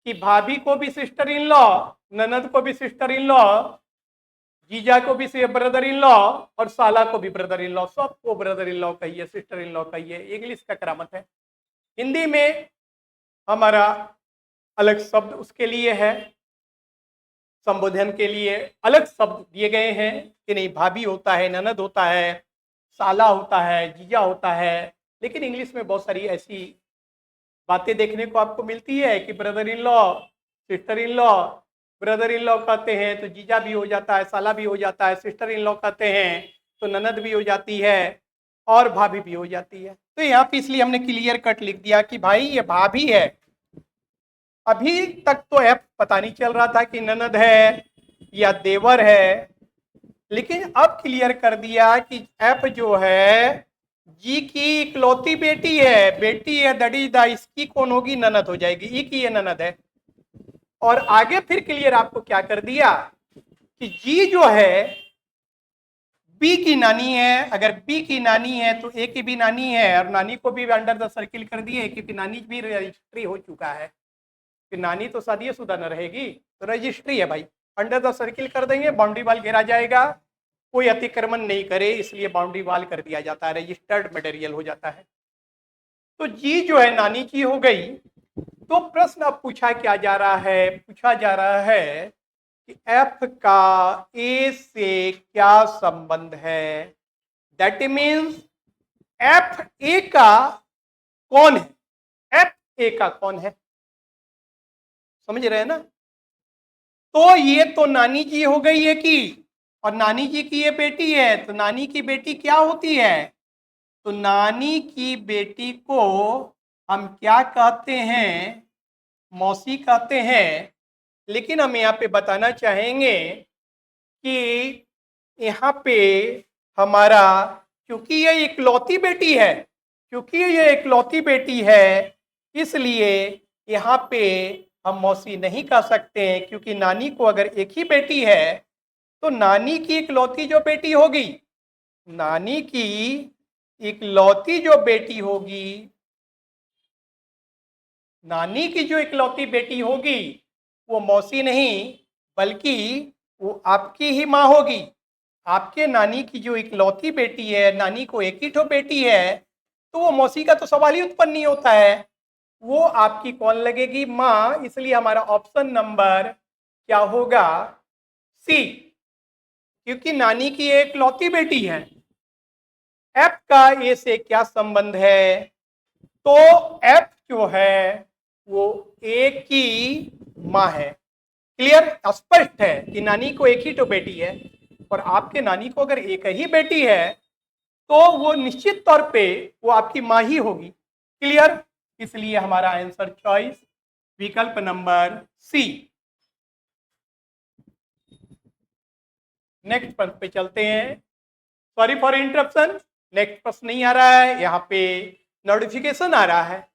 कि भाभी को भी सिस्टर इन लॉ, ननद को भी सिस्टर इन लॉ, जीजा को भी ब्रदर इन लॉ और साला को भी ब्रदर इन लॉ, सबको ब्रदर इन लॉ कहिए, सिस्टर इन लॉ कहिए। इंग्लिश का करामत है। हिंदी में हमारा अलग शब्द उसके लिए है, संबोधन के लिए अलग शब्द दिए गए हैं कि नहीं, भाभी होता है, ननद होता है, साला होता है, जीजा होता है। लेकिन इंग्लिश में बहुत सारी ऐसी बातें देखने को आपको मिलती है कि brother in law, sister in law, brother in law कहते हैं तो जीजा भी हो जाता है, साला भी हो जाता है, सिस्टर इन लॉ कहते हैं तो ननद भी हो जाती है और भाभी भी हो जाती है। तो यहाँ पे इसलिए हमने क्लियर कट लिख दिया कि भाई ये भाभी है। अभी तक तो एफ पता नहीं चल रहा था कि ननद है या देवर है, लेकिन अब क्लियर कर दिया कि एफ जो है जी की इकलौती बेटी है, बेटी है, दैट इज द, इसकी कौन होगी, ननद हो जाएगी, ई की ये ननद है। और आगे फिर क्लियर आपको क्या कर दिया कि जी जो है बी की नानी है, अगर बी की नानी है तो ए की भी नानी है, और नानी को भी अंडर द सर्किल कर दिए क्योंकि नानी भी रजिस्ट्री हो चुका है, कि नानी तो शादीशुदा न रहेगी, तो रजिस्ट्री है भाई, अंडर द सर्किल कर देंगे, बाउंड्री वाल घेरा जाएगा, कोई अतिक्रमण नहीं करे, इसलिए बाउंड्री वाल कर दिया जाता है, रजिस्टर्ड मटेरियल हो जाता है। तो जी जो है नानी जी हो गई। तो प्रश्न अब पूछा क्या जा रहा है, पूछा जा रहा है कि एफ का ए से क्या संबंध है, दैट मीन्स एफ ए का कौन है, एफ ए का कौन है, समझ रहे हैं ना। तो ये तो नानी जी हो गई है कि, और नानी जी की ये बेटी है, तो नानी की बेटी क्या होती है, तो नानी की बेटी को हम क्या कहते हैं, मौसी कहते हैं। लेकिन हम यहाँ पे बताना चाहेंगे कि यहाँ पे हमारा, क्योंकि ये इकलौती बेटी है, क्योंकि ये इकलौती बेटी है, इसलिए यहाँ पे हम मौसी नहीं कह सकते हैं, क्योंकि नानी को अगर एक ही बेटी है तो नानी की इकलौती जो बेटी होगी, नानी की इकलौती जो बेटी होगी, नानी की जो इकलौती बेटी होगी वो मौसी नहीं, बल्कि वो आपकी ही माँ होगी। आपके नानी की जो इकलौती बेटी है, नानी को एक ही ठो बेटी है, तो वो मौसी का तो सवाल ही उत्पन्न नहीं होता है, वो आपकी कौन लगेगी, माँ। इसलिए हमारा ऑप्शन नंबर क्या होगा, सी, क्योंकि नानी की एक लौती बेटी है। एफ का ए से क्या संबंध है, तो एफ जो है वो ए की माँ है। क्लियर, स्पष्ट है कि नानी को एक ही तो बेटी है, और आपके नानी को अगर एक ही बेटी है तो वो निश्चित तौर पे वो आपकी माँ ही होगी। क्लियर, इसलिए हमारा आंसर चॉइस विकल्प नंबर सी। नेक्स्ट पंक्ति पे चलते हैं। सॉरी फॉर इंटरप्शन, नेक्स्ट प्रश्न नहीं आ रहा है, यहाँ पे नोटिफिकेशन आ रहा है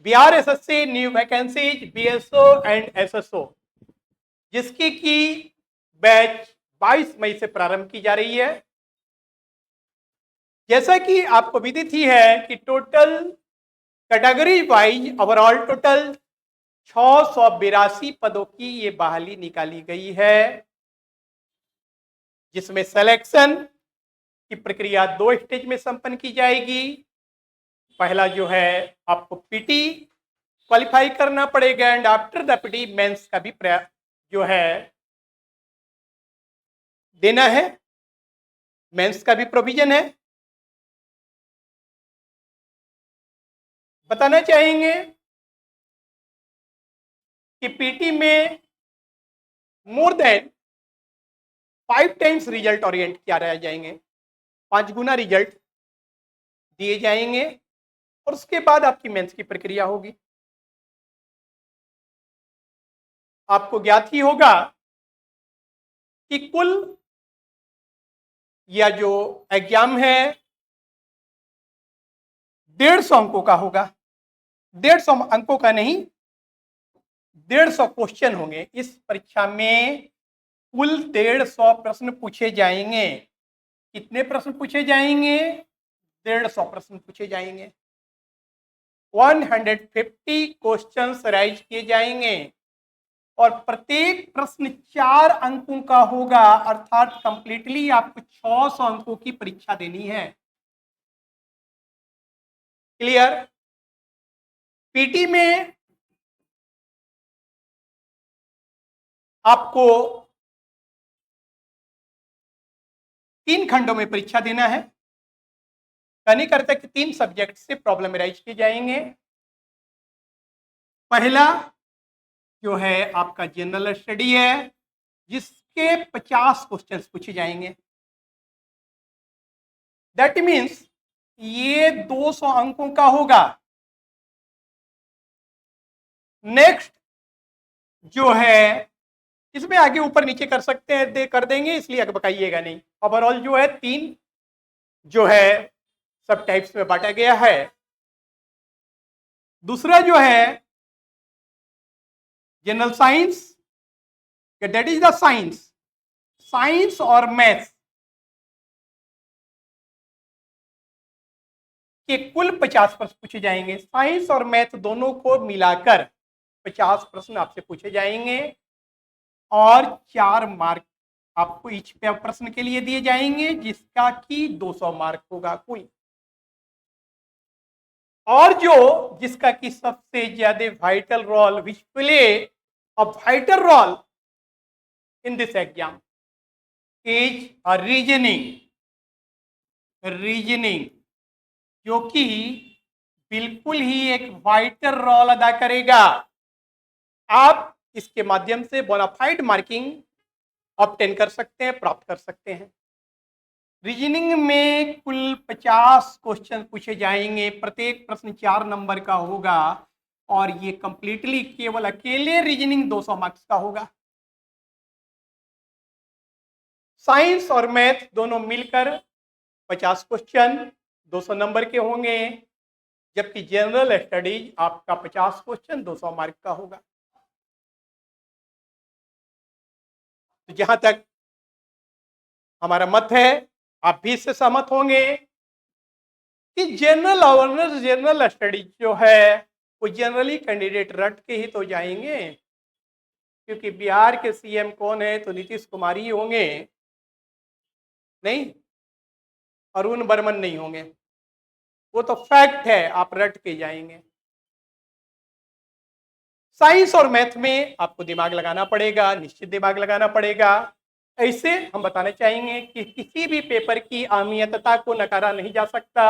Bihar SSC new vacancies BSO and SSO, जिसकी की बैच 22 मई से प्रारंभ की जा रही है। जैसा कि आपको विदित ही है कि total category wise overall total 682 पदों की ये बहाली निकाली गई है, जिसमें सिलेक्शन की प्रक्रिया 2 स्टेज में संपन्न की जाएगी। पहला जो है आपको पीटी क्वालिफाई करना पड़ेगा and after the PT mains का भी जो है देना है, मेंस का भी प्रोविजन है। बताना चाहेंगे कि पीटी में more than 5 times result Orient किया रह जाएंगे, 5 गुना रिजल्ट दिए जाएंगे और उसके बाद आपकी मेंस की प्रक्रिया होगी। आपको ज्ञात ही होगा कि कुल यह जो एग्जाम है 150 अंकों का होगा। 150 अंकों का नहीं, 150 क्वेश्चन होंगे। इस परीक्षा में कुल 150 प्रश्न पूछे जाएंगे। कितने प्रश्न पूछे जाएंगे? 150 प्रश्न पूछे जाएंगे। 150 क्वेश्चंस राइज किए जाएंगे और प्रत्येक प्रश्न 4 अंकों का होगा, अर्थात कंप्लीटली आपको 600 अंकों की परीक्षा देनी है। क्लियर? पीटी में आपको 3 खंडों में परीक्षा देना है। कहने का अर्थ है कि 3 सब्जेक्ट से प्रॉब्लम राइज किए जाएंगे। पहला जो है आपका जनरल स्टडी है, जिसके 50 क्वेश्चंस पूछे जाएंगे। दैट मीन्स ये 200 अंकों का होगा। नेक्स्ट जो है इसमें आगे ऊपर नीचे कर सकते हैं, कर देंगे, इसलिए आगे बताइएगा नहीं। ओवरऑल जो है 3 जो है सब टाइप्स में बांटा गया है। दूसरा जो है general science, that is the science और मैथ्स के कुल 50 प्रश्न पूछे जाएंगे। साइंस और मैथ दोनों को मिलाकर 50 प्रश्न आपसे पूछे जाएंगे और 4 मार्क आपको ईच प्रश्न के लिए दिए जाएंगे, जिसका कि 200 मार्क होगा कुल। और जो जिसका कि सबसे ज्यादा vital role which play a vital role in this exam is a reasoning, जो कि बिल्कुल ही एक वाइटल रोल अदा करेगा। आप इसके माध्यम से बोनाफाइड मार्किंग ऑब्टेन कर सकते हैं, प्राप्त कर सकते हैं। रीजनिंग में कुल 50 क्वेश्चन पूछे जाएंगे, प्रत्येक प्रश्न 4 नंबर का होगा और ये कंप्लीटली केवल अकेले रीजनिंग 200 मार्क्स का होगा। साइंस और मैथ दोनों मिलकर 50 क्वेश्चन 200 नंबर के होंगे, जबकि जनरल स्टडीज आपका 50 क्वेश्चन 200 मार्क का होगा। तो जहां तक हमारा मत है, आप भी इससे सहमत होंगे कि जनरल अवेयरनेस जनरल स्टडीज जो है वो जनरली कैंडिडेट रट के ही तो जाएंगे, क्योंकि बिहार के सीएम कौन है? तो नीतीश कुमार ही होंगे, नहीं अरुण बर्मन नहीं होंगे। वो तो फैक्ट है, आप रट के जाएंगे। साइंस और मैथ में आपको दिमाग लगाना पड़ेगा, निश्चित दिमाग लगाना पड़ेगा। ऐसे हम बताना चाहेंगे कि किसी भी पेपर की अहमियतता को नकारा नहीं जा सकता।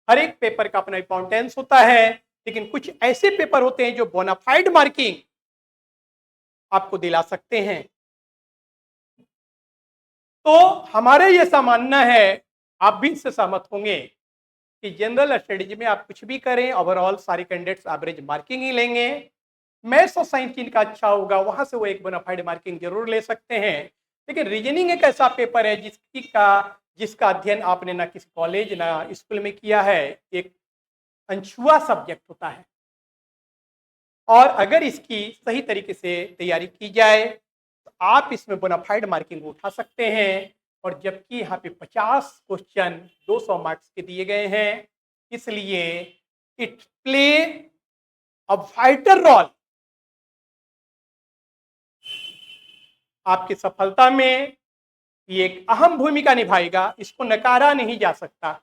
हर एक पेपर का अपना इंपॉर्टेंस होता है, लेकिन कुछ ऐसे पेपर होते हैं जो बोनाफाइड मार्किंग आपको दिला सकते हैं। तो हमारे जैसा मानना है, आप भी इससे सहमत होंगे कि जनरल स्टडीज में आप कुछ भी करें, ओवरऑल सारे कैंडिडेट्स एवरेज मार्किंग ही लेंगे। मैथ्स और साइंस जिनका अच्छा होगा वहां से वो एक बोनाफाइड मार्किंग जरूर ले सकते हैं। लेकिन रीजनिंग एक ऐसा पेपर है जिसका अध्ययन आपने ना किसी कॉलेज ना स्कूल में किया है, एक अनछुआ सब्जेक्ट होता है। और अगर इसकी सही तरीके से तैयारी की जाए तो आप इसमें बोनाफाइड मार्किंग उठा सकते हैं। और जबकि यहाँ पे 50 क्वेश्चन 200 मार्क्स के दिए गए हैं, इसलिए it play a vital role आपकी सफलता में। ये एक अहम भूमिका निभाएगा, इसको नकारा नहीं जा सकता।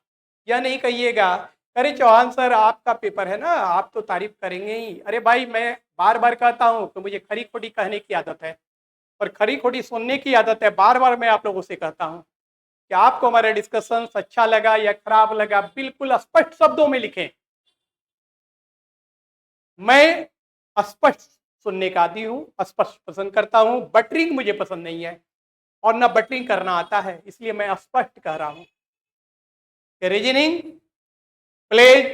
यह नहीं कहिएगा अरे चौहान सर आपका पेपर है ना, आप तो तारीफ करेंगे ही। अरे भाई, मैं बार बार कहता हूँ कि मुझे खरी खोटी कहने की आदत है और खरी खोटी सुनने की आदत है। बार बार मैं आप लोगों से कहता हूँ कि आपको हमारा डिस्कशन अच्छा लगा या खराब लगा, बिल्कुल स्पष्ट शब्दों में लिखें। मैं स्पष्ट सुनने का आदी हूँ, स्पष्ट पसंद करता हूँ। बटरिंग मुझे पसंद नहीं है और ना बटरिंग करना आता है, इसलिए मैं स्पष्ट कह रहा हूँ कि reasoning plays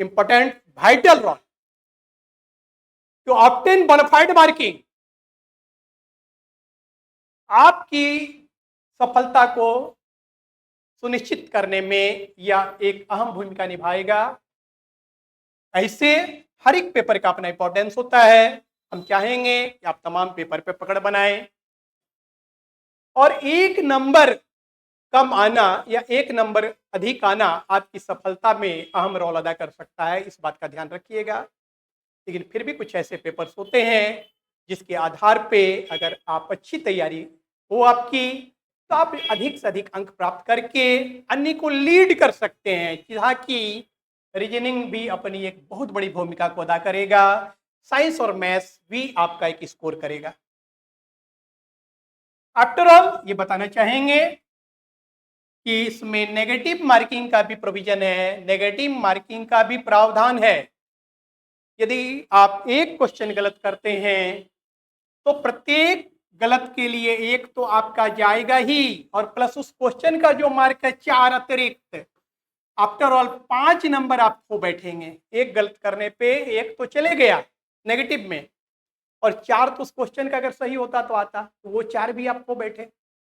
important vital role to obtain bona fide marking. आपकी सफलता को सुनिश्चित करने में यह एक अहम भूमिका निभाएगा। ऐसे हर एक पेपर का अपना इंपॉर्टेंस होता है। हम चाहेंगे कि आप तमाम पेपर पे पकड़ बनाएं और एक नंबर कम आना या एक नंबर अधिक आना आपकी सफलता में अहम रोल अदा कर सकता है, इस बात का ध्यान रखिएगा। लेकिन फिर भी कुछ ऐसे पेपर्स होते हैं जिसके आधार पे अगर आप अच्छी तैयारी हो आपकी, तो आप अधिक से अधिक अंक प्राप्त करके अन्य को लीड कर सकते हैं, जहाँ की रीजनिंग भी अपनी एक बहुत बड़ी भूमिका को अदा करेगा। साइंस और मैथ्स भी आपका एक स्कोर करेगा। आफ्टर ऑल ये बताना चाहेंगे कि इसमें नेगेटिव मार्किंग का भी प्रोविजन है, नेगेटिव मार्किंग का भी प्रावधान है। यदि आप एक क्वेश्चन गलत करते हैं तो प्रत्येक गलत के लिए एक तो आपका जाएगा ही, और प्लस उस क्वेश्चन का जो मार्क है 4 अतिरिक्त। आफ्टर ऑल 5 नंबर आप खो बैठेंगे। एक गलत करने पे एक तो चले गया नेगेटिव में, और 4 तो उस क्वेश्चन का अगर सही होता तो आता, तो वो 4 भी आप खो बैठे।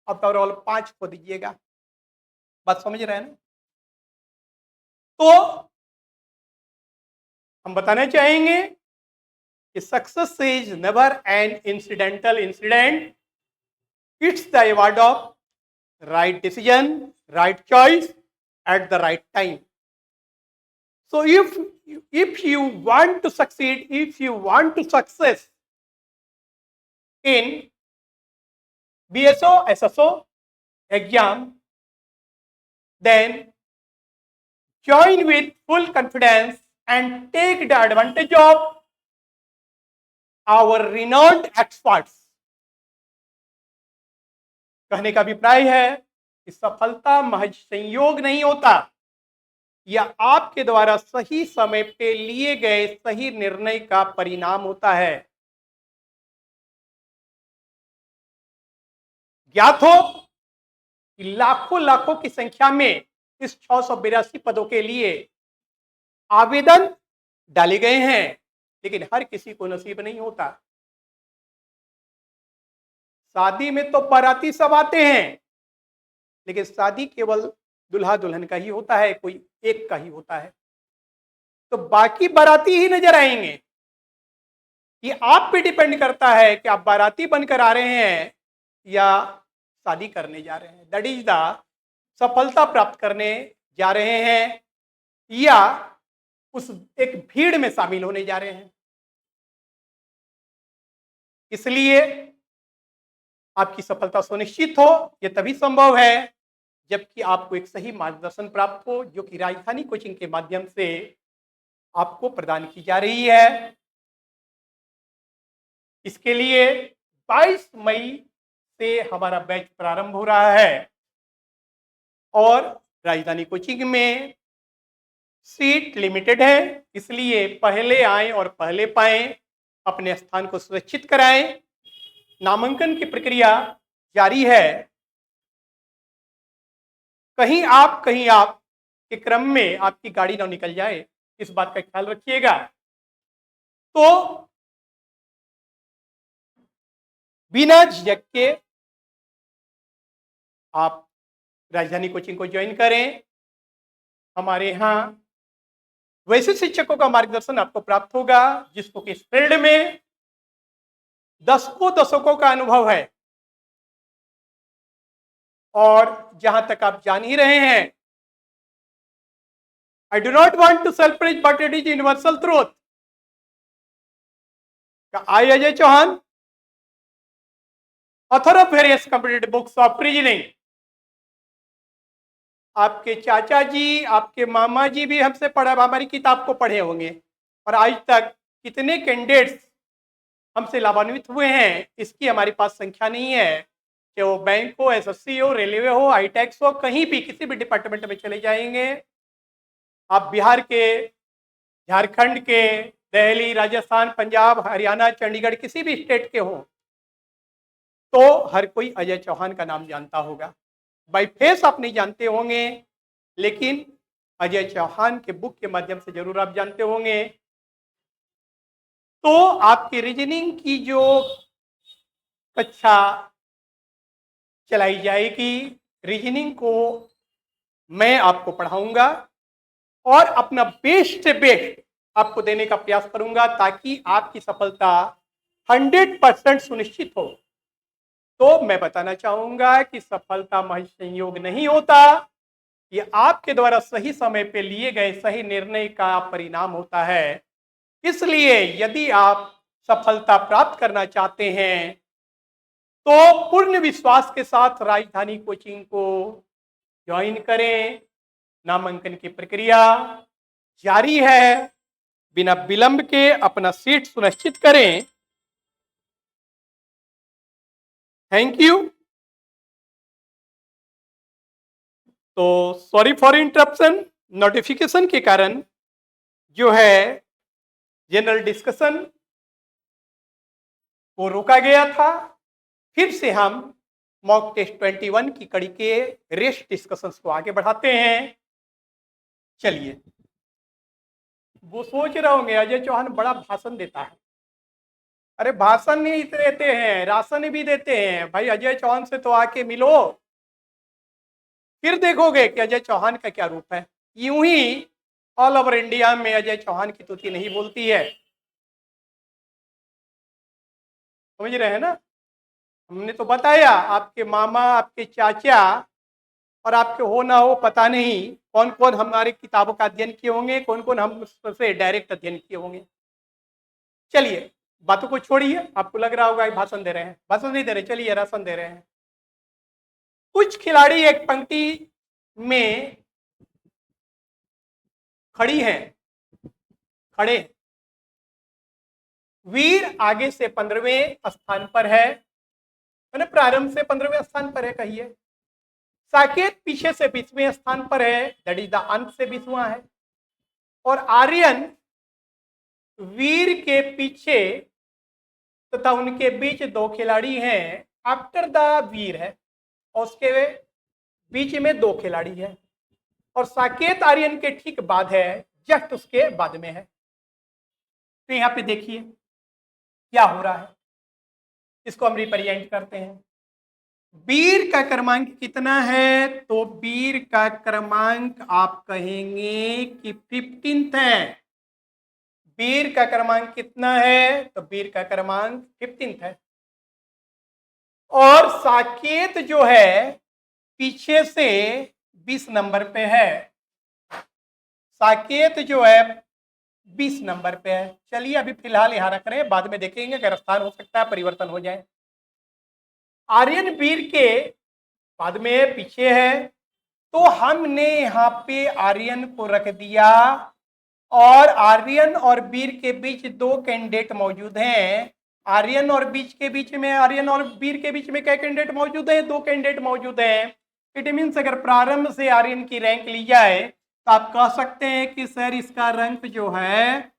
आफ्टर ऑल 5 खो दीजिएगा। बात समझ रहे हैं ना? तो हम बताना चाहेंगे कि success is never N incidental incident, it's the award of right decision, right choice at the right time. So if you want to succeed, if you want to success in BSO SSO exam, then join with full confidence and take the advantage of our renowned experts. कहने का अभिप्राय है कि सफलता महज संयोग नहीं होता, यह आपके द्वारा सही समय पे लिए गए सही निर्णय का परिणाम होता है। ज्ञात हो कि लाखों लाखों की संख्या में इस 682 पदों के लिए आवेदन डाले गए हैं, लेकिन हर किसी को नसीब नहीं होता। शादी में तो बाराती सब आते हैं, लेकिन शादी केवल दुल्हा दुल्हन का ही होता है, कोई एक का ही होता है, तो बाकी बाराती ही नजर आएंगे। ये आप पे डिपेंड करता है कि आप बाराती बनकर आ रहे हैं या शादी करने जा रहे हैं। दैट इज द सफलता प्राप्त करने जा रहे हैं या उस एक भीड़ में शामिल होने जा रहे हैं। इसलिए आपकी सफलता सुनिश्चित हो यह तभी संभव है जबकि आपको एक सही मार्गदर्शन प्राप्त हो, जो कि राजधानी कोचिंग के माध्यम से आपको प्रदान की जा रही है। इसके लिए 22 मई से हमारा बैच प्रारंभ हो रहा है और राजधानी कोचिंग में सीट लिमिटेड है, इसलिए पहले आएं और पहले पाएं, अपने स्थान को सुरक्षित कराएं। नामांकन की प्रक्रिया जारी है। कहीं आप के क्रम में आपकी गाड़ी ना निकल जाए, इस बात का ख्याल रखिएगा। तो बिना झिझक के आप राजधानी कोचिंग को ज्वाइन करें। हमारे यहाँ वैसे शिक्षकों का मार्गदर्शन आपको प्राप्त होगा जिसको कि इस फील्ड में दशकों का अनुभव है। और जहां तक आप जान ही रहे हैं, I do not want to self praise but it is universal truth. I Ajay Chauhan, author of various completed books of reasoning. आपके चाचा जी, आपके मामा जी भी हमसे पढ़ा, हमारी किताब को पढ़े होंगे। और आज तक कितने कैंडिडेट्स हमसे लाभान्वित हुए हैं इसकी हमारे पास संख्या नहीं है। कि वो बैंक हो, एसएससी हो, रेलवे हो, हाईटेक्स हो, कहीं भी किसी भी डिपार्टमेंट में चले जाएंगे। आप बिहार के, झारखंड के, दिल्ली, राजस्थान, पंजाब, हरियाणा, चंडीगढ़, किसी भी स्टेट के हो तो हर कोई अजय चौहान का नाम जानता होगा। बाय फेस आप नहीं जानते होंगे, लेकिन अजय चौहान के बुक के माध्यम से जरूर आप जानते होंगे। तो आपकी रीजनिंग की जो कक्षा चलाई जाएगी, रीजनिंग को मैं आपको पढ़ाऊंगा और अपना बेस्ट से बेस्ट आपको देने का प्रयास करूंगा ताकि आपकी सफलता 100% सुनिश्चित हो। तो मैं बताना चाहूंगा कि सफलता महज संयोग नहीं होता, ये आपके द्वारा सही समय पे लिए गए सही निर्णय का परिणाम होता है। इसलिए यदि आप सफलता प्राप्त करना चाहते हैं तो पूर्ण विश्वास के साथ राजधानी कोचिंग को ज्वाइन करें। नामांकन की प्रक्रिया जारी है। बिना विलंब के अपना सीट सुनिश्चित करें। Thank you. तो सॉरी फॉर इंटरप्शन, नोटिफिकेशन के कारण जो है जनरल डिस्कशन को रोका गया था। फिर से हम मॉक टेस्ट 21 की कड़ी के रेस्ट डिस्कशंस को आगे बढ़ाते हैं। चलिए, वो सोच रहे होंगे अजय चौहान बड़ा भाषण देता है। अरे भाषण नहीं देते हैं, राशन भी देते हैं भाई। अजय चौहान से तो आके मिलो, फिर देखोगे कि अजय चौहान का क्या रूप है। यूं ही ऑल ओवर इंडिया में अजय चौहान की तुति नहीं बोलती है। समझ रहे हैं ना? हमने तो बताया आपके मामा, आपके चाचा और आपके हो ना हो पता नहीं कौन कौन हमारी किताबों का अध्ययन किए होंगे, कौन कौन हमसे डायरेक्ट अध्ययन किए होंगे। चलिए, बातों को छोड़िए। आपको लग रहा होगा भाषण दे रहे हैं, भाषण नहीं दे रहे, चलिए राशन दे रहे हैं। कुछ खिलाड़ी एक पंक्ति में खड़ी हैं, खड़े। वीर आगे से 15वें स्थान पर है, मैंने प्रारंभ से 15वें स्थान पर है कहिए। साकेत पीछे से 20वें स्थान पर है, दैट इज द अंत से 20वां है। और आर्यन वीर के पीछे तथा उनके बीच दो खिलाड़ी हैं, आफ्टर द वीर है और उसके बीच में दो खिलाड़ी हैं। और साकेत आर्यन के ठीक बाद है, जस्ट उसके बाद में है। तो यहां पे देखिए क्या हो रहा है, इसको हम रिप्रेजेंट करते हैं। वीर का क्रमांक कितना है? तो वीर का क्रमांक आप कहेंगे कि 15th है। वीर का क्रमांक कितना है? तो वीर का क्रमांक 15th है। और साकेत जो है पीछे से 20 नंबर पे है। साकेत जो है 20 नंबर पे है। चलिए अभी फिलहाल यहां रख रहे हैं, बाद में देखेंगे अगर स्थान हो सकता है परिवर्तन हो जाए। आर्यन वीर के बाद में पीछे है, तो हमने यहाँ पे आर्यन को रख दिया। और आर्यन और वीर के बीच दो कैंडिडेट मौजूद हैं। आर्यन और बीच के बीच में, आर्यन और वीर के बीच में क्या कैंडिडेट मौजूद है? दो कैंडिडेट मौजूद हैं। इट मीन्स अगर प्रारंभ से आर्यन की रैंक ली जाए तो आप कह सकते हैं कि सर इसका रैंक जो है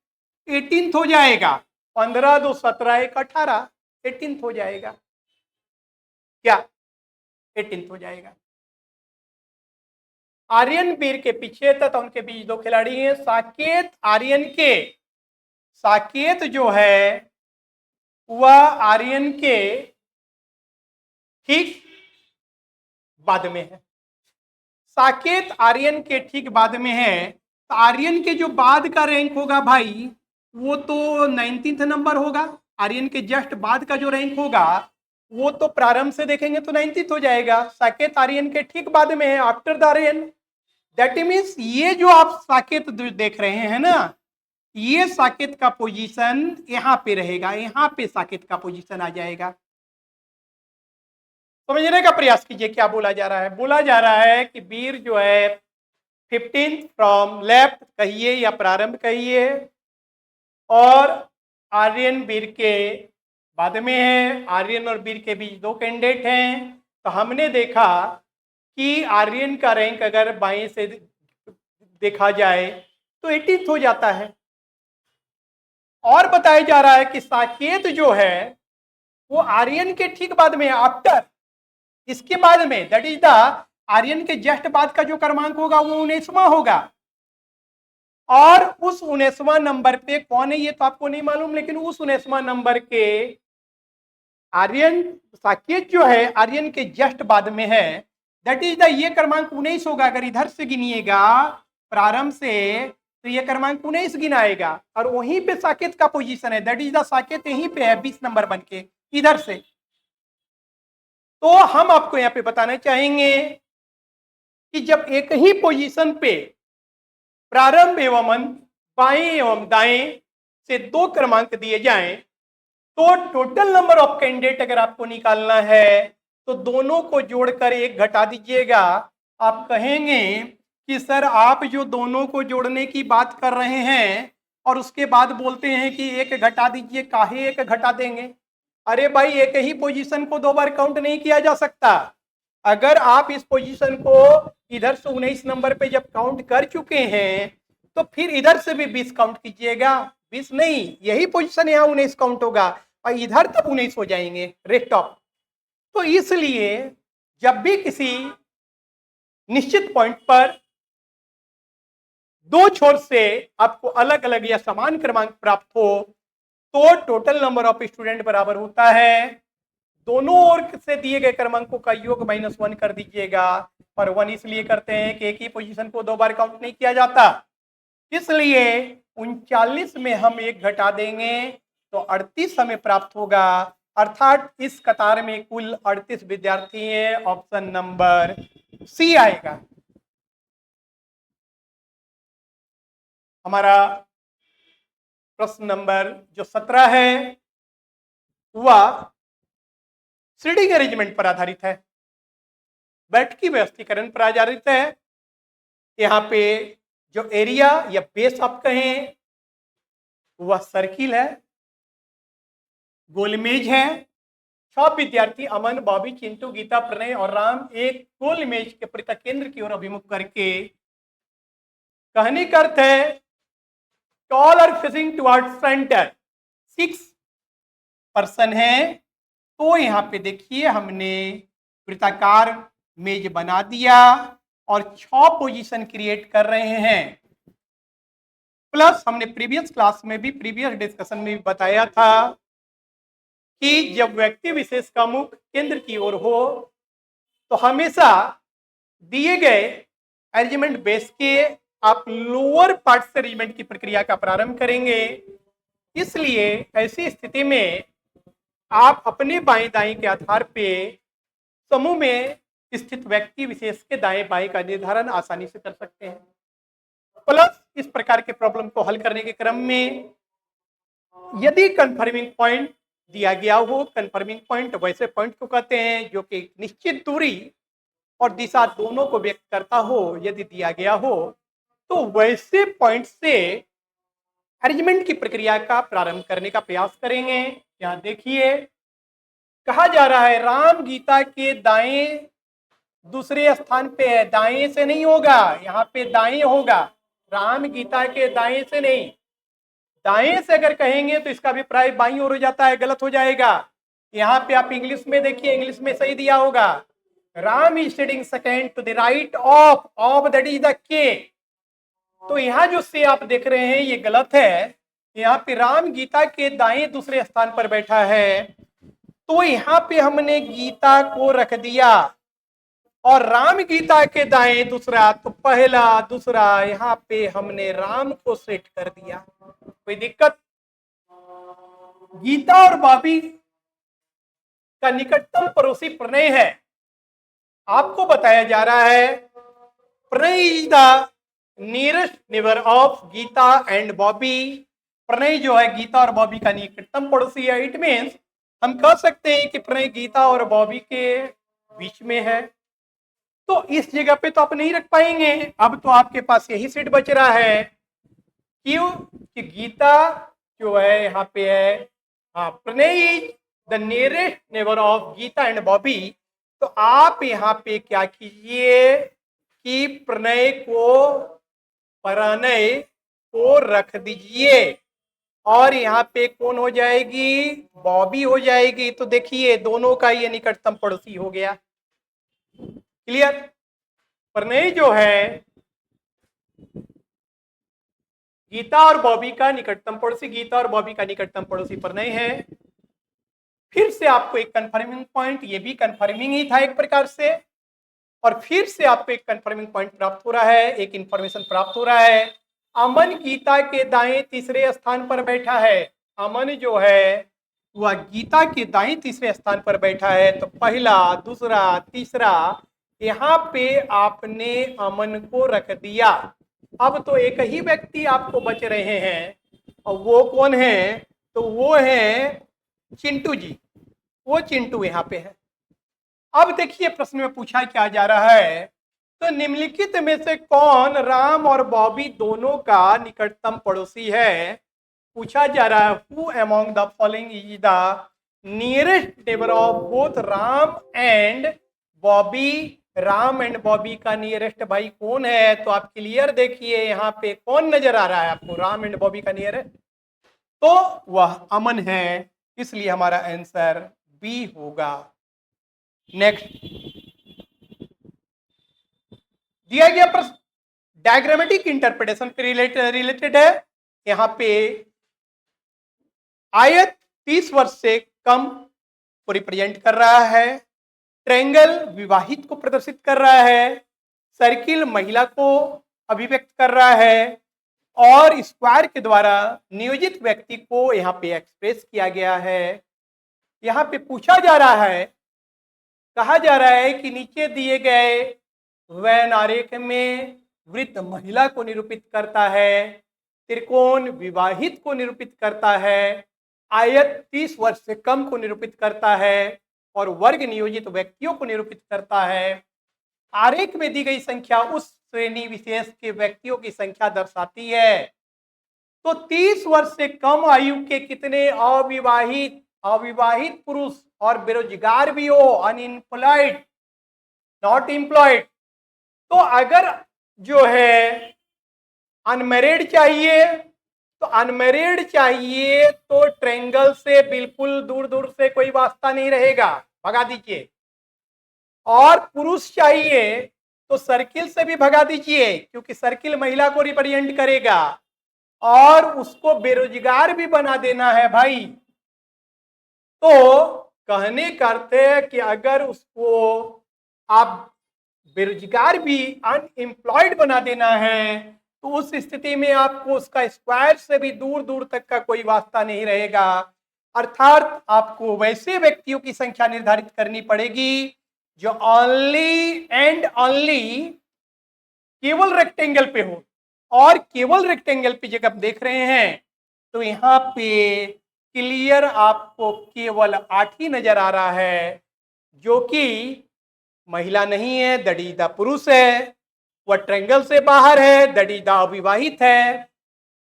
18th हो जाएगा। 15 2 17 1 18, 18th हो जाएगा। क्या 18th हो जाएगा? आर्यन वीर के पीछे तथा उनके बीच दो खिलाड़ी हैं। साकेत आर्यन के, साकेत जो है वह आर्यन के ठीक बाद में है। साकेत आर्यन के ठीक बाद में है, तो आर्यन के जो बाद का रैंक होगा भाई वो तो 19th नंबर होगा। आर्यन के जस्ट बाद का जो रैंक होगा वो तो प्रारंभ से देखेंगे तो 19th हो जाएगा। साकेत आर्यन के ठीक बाद में है, after the Aryan. That means ये जो आप साकेत देख रहे हैं ना, ये साकेत का पोजीशन यहां पे रहेगा, यहां पे साकेत का पोजीशन आ जाएगा। समझने का प्रयास कीजिए क्या बोला जा रहा है। बोला जा रहा है कि वीर जो है 15th फ्रॉम लेफ्ट कहिए या प्रारंभ कहिए, और आर्यन वीर के बाद में है। आर्यन और वीर के बीच दो कैंडिडेट हैं, तो हमने देखा कि आर्यन का रैंक अगर बाएं से देखा जाए तो 18th हो जाता है। और बताया जा रहा है कि साकेत जो है वो आर्यन के ठीक बाद में, आफ्टर, इसके बाद में, दैट इज द आर्यन के जस्ट बाद का जो क्रमांक होगा वो 19वां होगा। और उस 19वां नंबर पे कौन है ये तो आपको नहीं मालूम, लेकिन उस 19वां नंबर के आर्यन, साकेत जो है आर्यन के जस्ट बाद में है। दैट इज द, ये क्रमांक 19 होगा। अगर इधर से गिनिएगा प्रारंभ से तो ये क्रमांक 19 गिनाएगा, और वहीं पे साकेत का पोजीशन है। दैट इज द, साकेत यहीं पे है 20 नंबर बन के इधर से। तो हम आपको यहाँ पे बताना चाहेंगे कि जब एक ही पोजीशन पे प्रारंभ एवं अंत, बाएं एवं दाएं से दो क्रमांक दिए जाएं, तो टोटल नंबर ऑफ कैंडिडेट अगर आपको निकालना है तो दोनों को जोड़कर एक घटा दीजिएगा। आप कहेंगे कि सर आप जो दोनों को जोड़ने की बात कर रहे हैं और उसके बाद बोलते हैं कि एक घटा दीजिए, काहे एक घटा देंगे? अरे भाई, एक ही पोजीशन को दो बार काउंट नहीं किया जा सकता। अगर आप इस पोजीशन को इधर से 19 नंबर पे जब काउंट कर चुके हैं तो फिर इधर से भी 20 काउंट कीजिएगा। 20 नहीं, यही पोजीशन यहाँ 19 काउंट होगा और इधर तब 19 हो जाएंगे रेस्ट ऑफ। तो इसलिए जब भी किसी निश्चित पॉइंट पर दो छोर से आपको अलग अलग या समान क्रमांक प्राप्त हो तो टोटल नंबर ऑफ स्टूडेंट बराबर होता है दोनों ओर से दिए गए क्रमांकों का योग -1 कर दीजिएगा। और 1 इसलिए करते हैं कि एक ही पोजीशन को दो बार काउंट नहीं किया जाता, इसलिए 39 में हम एक घटा देंगे तो 38 हमें प्राप्त होगा। अर्थात इस कतार में कुल 38 विद्यार्थी हैं। ऑप्शन नंबर सी आएगा। हमारा प्रश्न नंबर जो 17 है वह सीटिंग अरेंजमेंट पर आधारित है, बैठकी व्यवस्थीकरण पर आधारित है। यहाँ पे जो एरिया या बेस आप कहें वह सर्किल है, गोलमेज है। 6 विद्यार्थी अमन, बॉबी, चिंटू, गीता, प्रणय और राम एक गोलमेज के पृथक केंद्र की ओर अभिमुख करके, कहने का अर्थ है टॉल और फेसिंग टुवर्ड्स सेंटर 6 पर्सन है। तो यहाँ पे देखिए हमने वृत्ताकार मेज बना दिया और 6 पोजीशन क्रिएट कर रहे हैं। प्लस हमने प्रीवियस क्लास में भी, प्रीवियस डिस्कशन में भी बताया था कि जब व्यक्ति विशेष का मुख केंद्र की ओर हो तो हमेशा दिए गए अरेंजमेंट बेस के आप लोअर पार्ट से अरेंजमेंट की प्रक्रिया का प्रारंभ करेंगे। इसलिए ऐसी स्थिति में आप अपने बाएं दाएं के आधार पे समूह में स्थित व्यक्ति विशेष के दाएं बाएं का निर्धारण आसानी से कर सकते हैं। प्लस इस प्रकार के प्रॉब्लम को हल करने के क्रम में यदि कन्फर्मिंग पॉइंट दिया गया हो, कन्फर्मिंग पॉइंट वैसे पॉइंट को कहते हैं जो कि निश्चित दूरी और दिशा दोनों को व्यक्त करता हो, यदि दिया गया हो तो वैसे पॉइंट से अरेंजमेंट की प्रक्रिया का प्रारंभ करने का प्रयास करेंगे। यहाँ देखिए कहा जा रहा है राम गीता के दाएं दूसरे स्थान पे है, दाएं से नहीं होगा, यहाँ पे दाएं होगा। राम गीता के दाएं से नहीं, दाएं से अगर कहेंगे तो इसका अभिप्राय बाईं ओर हो जाता है, गलत हो जाएगा। यहाँ पे आप इंग्लिश में देखिए, इंग्लिश में सही दिया होगा, Ram is sitting second to the right of that is the K. तो यहाँ जो से आप देख रहे हैं ये गलत है, यहाँ पे राम गीता के दाएं दूसरे स्थान पर बैठा है। तो यहाँ पे हमने गीता को रख दिया, और राम गीता के दाएं दूसरा, तो पहला दूसरा यहाँ पे हमने राम को सेट कर दिया। कोई दिक्कत? गीता और बॉबी का निकटतम पड़ोसी प्रणय है। आपको बताया जा रहा है Pranay is the nearest neighbour of Geeta and Bobby. Pranay जो है गीता और बॉबी का निकटतम पड़ोसी है। इट मीन्स हम कह सकते हैं कि प्रणय गीता और बॉबी के बीच में है। तो इस जगह पे तो आप नहीं रख पाएंगे। अब तो आपके पास यही सेट बच रहा है। क्यों? कि गीता जो है यहाँ पे है, हाँ, Pranay is the nearest neighbour of Geeta and Bobby. तो आप यहाँ पे क्या कीजिए कि प्रणय को प्रणय को रख दीजिए और यहाँ पे कौन हो जाएगी? बॉबी हो जाएगी। तो देखिए दोनों का ये निकटतम पड़ोसी हो गया। क्लियर? प्रणय जो है गीता और बॉबी का निकटतम पड़ोसी, गीता और बॉबी का निकटतम पड़ोसी प्रणय है। फिर से आपको एक कंफर्मिंग पॉइंट, ये भी कंफर्मिंग ही था एक प्रकार से, और फिर से आपको एक कंफर्मिंग पॉइंट प्राप्त हो रहा है, एक इंफॉर्मेशन प्राप्त हो रहा है। अमन गीता के दाएं तीसरे स्थान पर बैठा है। अमन जो है वह गीता के दाएं तीसरे स्थान पर बैठा है। तो पहला दूसरा तीसरा यहाँ पे आपने अमन को रख दिया। अब तो एक ही व्यक्ति आपको बच रहे हैं, और वो कौन है? तो वो है चिंटू जी। वो चिंटू यहाँ पे है। अब देखिए प्रश्न में पूछा क्या जा रहा है, तो निम्नलिखित में से कौन राम और बॉबी दोनों का निकटतम पड़ोसी है? पूछा जा रहा है who among the following is the nearest neighbour of both Ram and Bobby. Ram and Bobby का नियरेस्ट भाई कौन है? तो आप क्लियर देखिए यहाँ पे कौन नजर आ रहा है आपको राम एंड बॉबी का नियरेस्ट? तो वह अमन है। इसलिए हमारा आंसर बी होगा। नेक्स्ट दिया गया प्रश्न डायग्रामेटिक इंटरप्रिटेशन पे रिलेटेड है। यहाँ पे आयत 30 वर्ष से कम को रिप्रेजेंट कर रहा है, ट्रायंगल विवाहित को प्रदर्शित कर रहा है, सर्किल महिला को अभिव्यक्त कर रहा है, और स्क्वायर के द्वारा नियोजित व्यक्ति को यहाँ पे एक्सप्रेस किया गया है। यहाँ पे पूछा जा रहा है, कहा जा रहा है कि नीचे दिए गए वैन आरेख में वृत्त महिला को निरूपित करता है, त्रिकोण विवाहित को निरूपित करता है, आयत 30 वर्ष से कम को निरूपित करता है, और वर्ग नियोजित व्यक्तियों को निरूपित करता है। आरेख में दी गई संख्या उस श्रेणी विशेष के व्यक्तियों की संख्या दर्शाती है। तो 30 वर्ष से कम आयु के कितने अविवाहित पुरुष और बेरोजगार भी हो, अनएम्प्लॉयड, नॉट एम्प्लॉयड। तो अगर जो है अनमैरिड चाहिए, तो अनमैरिड चाहिए तो ट्रायंगल से बिल्कुल दूर दूर से कोई वास्ता नहीं रहेगा, भगा दीजिए। और पुरुष चाहिए तो सर्किल से भी भगा दीजिए, क्योंकि सर्किल महिला को रिप्रेजेंट करेगा। और उसको बेरोजगार भी बना देना है भाई। तो कहने का अर्थ है कि अगर उसको आप बेरोजगार भी अनएम्प्लॉयड बना देना है, तो उस स्थिति में आपको उसका स्क्वायर से भी दूर दूर तक का कोई वास्ता नहीं रहेगा। अर्थात आपको वैसे व्यक्तियों की संख्या निर्धारित करनी पड़ेगी जो ओनली एंड ओनली केवल रेक्टेंगल पे हो। और केवल रेक्टेंगल पे जब आप देख रहे हैं तो यहाँ पे क्लियर आपको केवल 8 ही नजर आ रहा है, जो कि महिला नहीं है, दैट इज द पुरुष है। वह ट्रायंगल से बाहर है, दैट इज द अविवाहित है।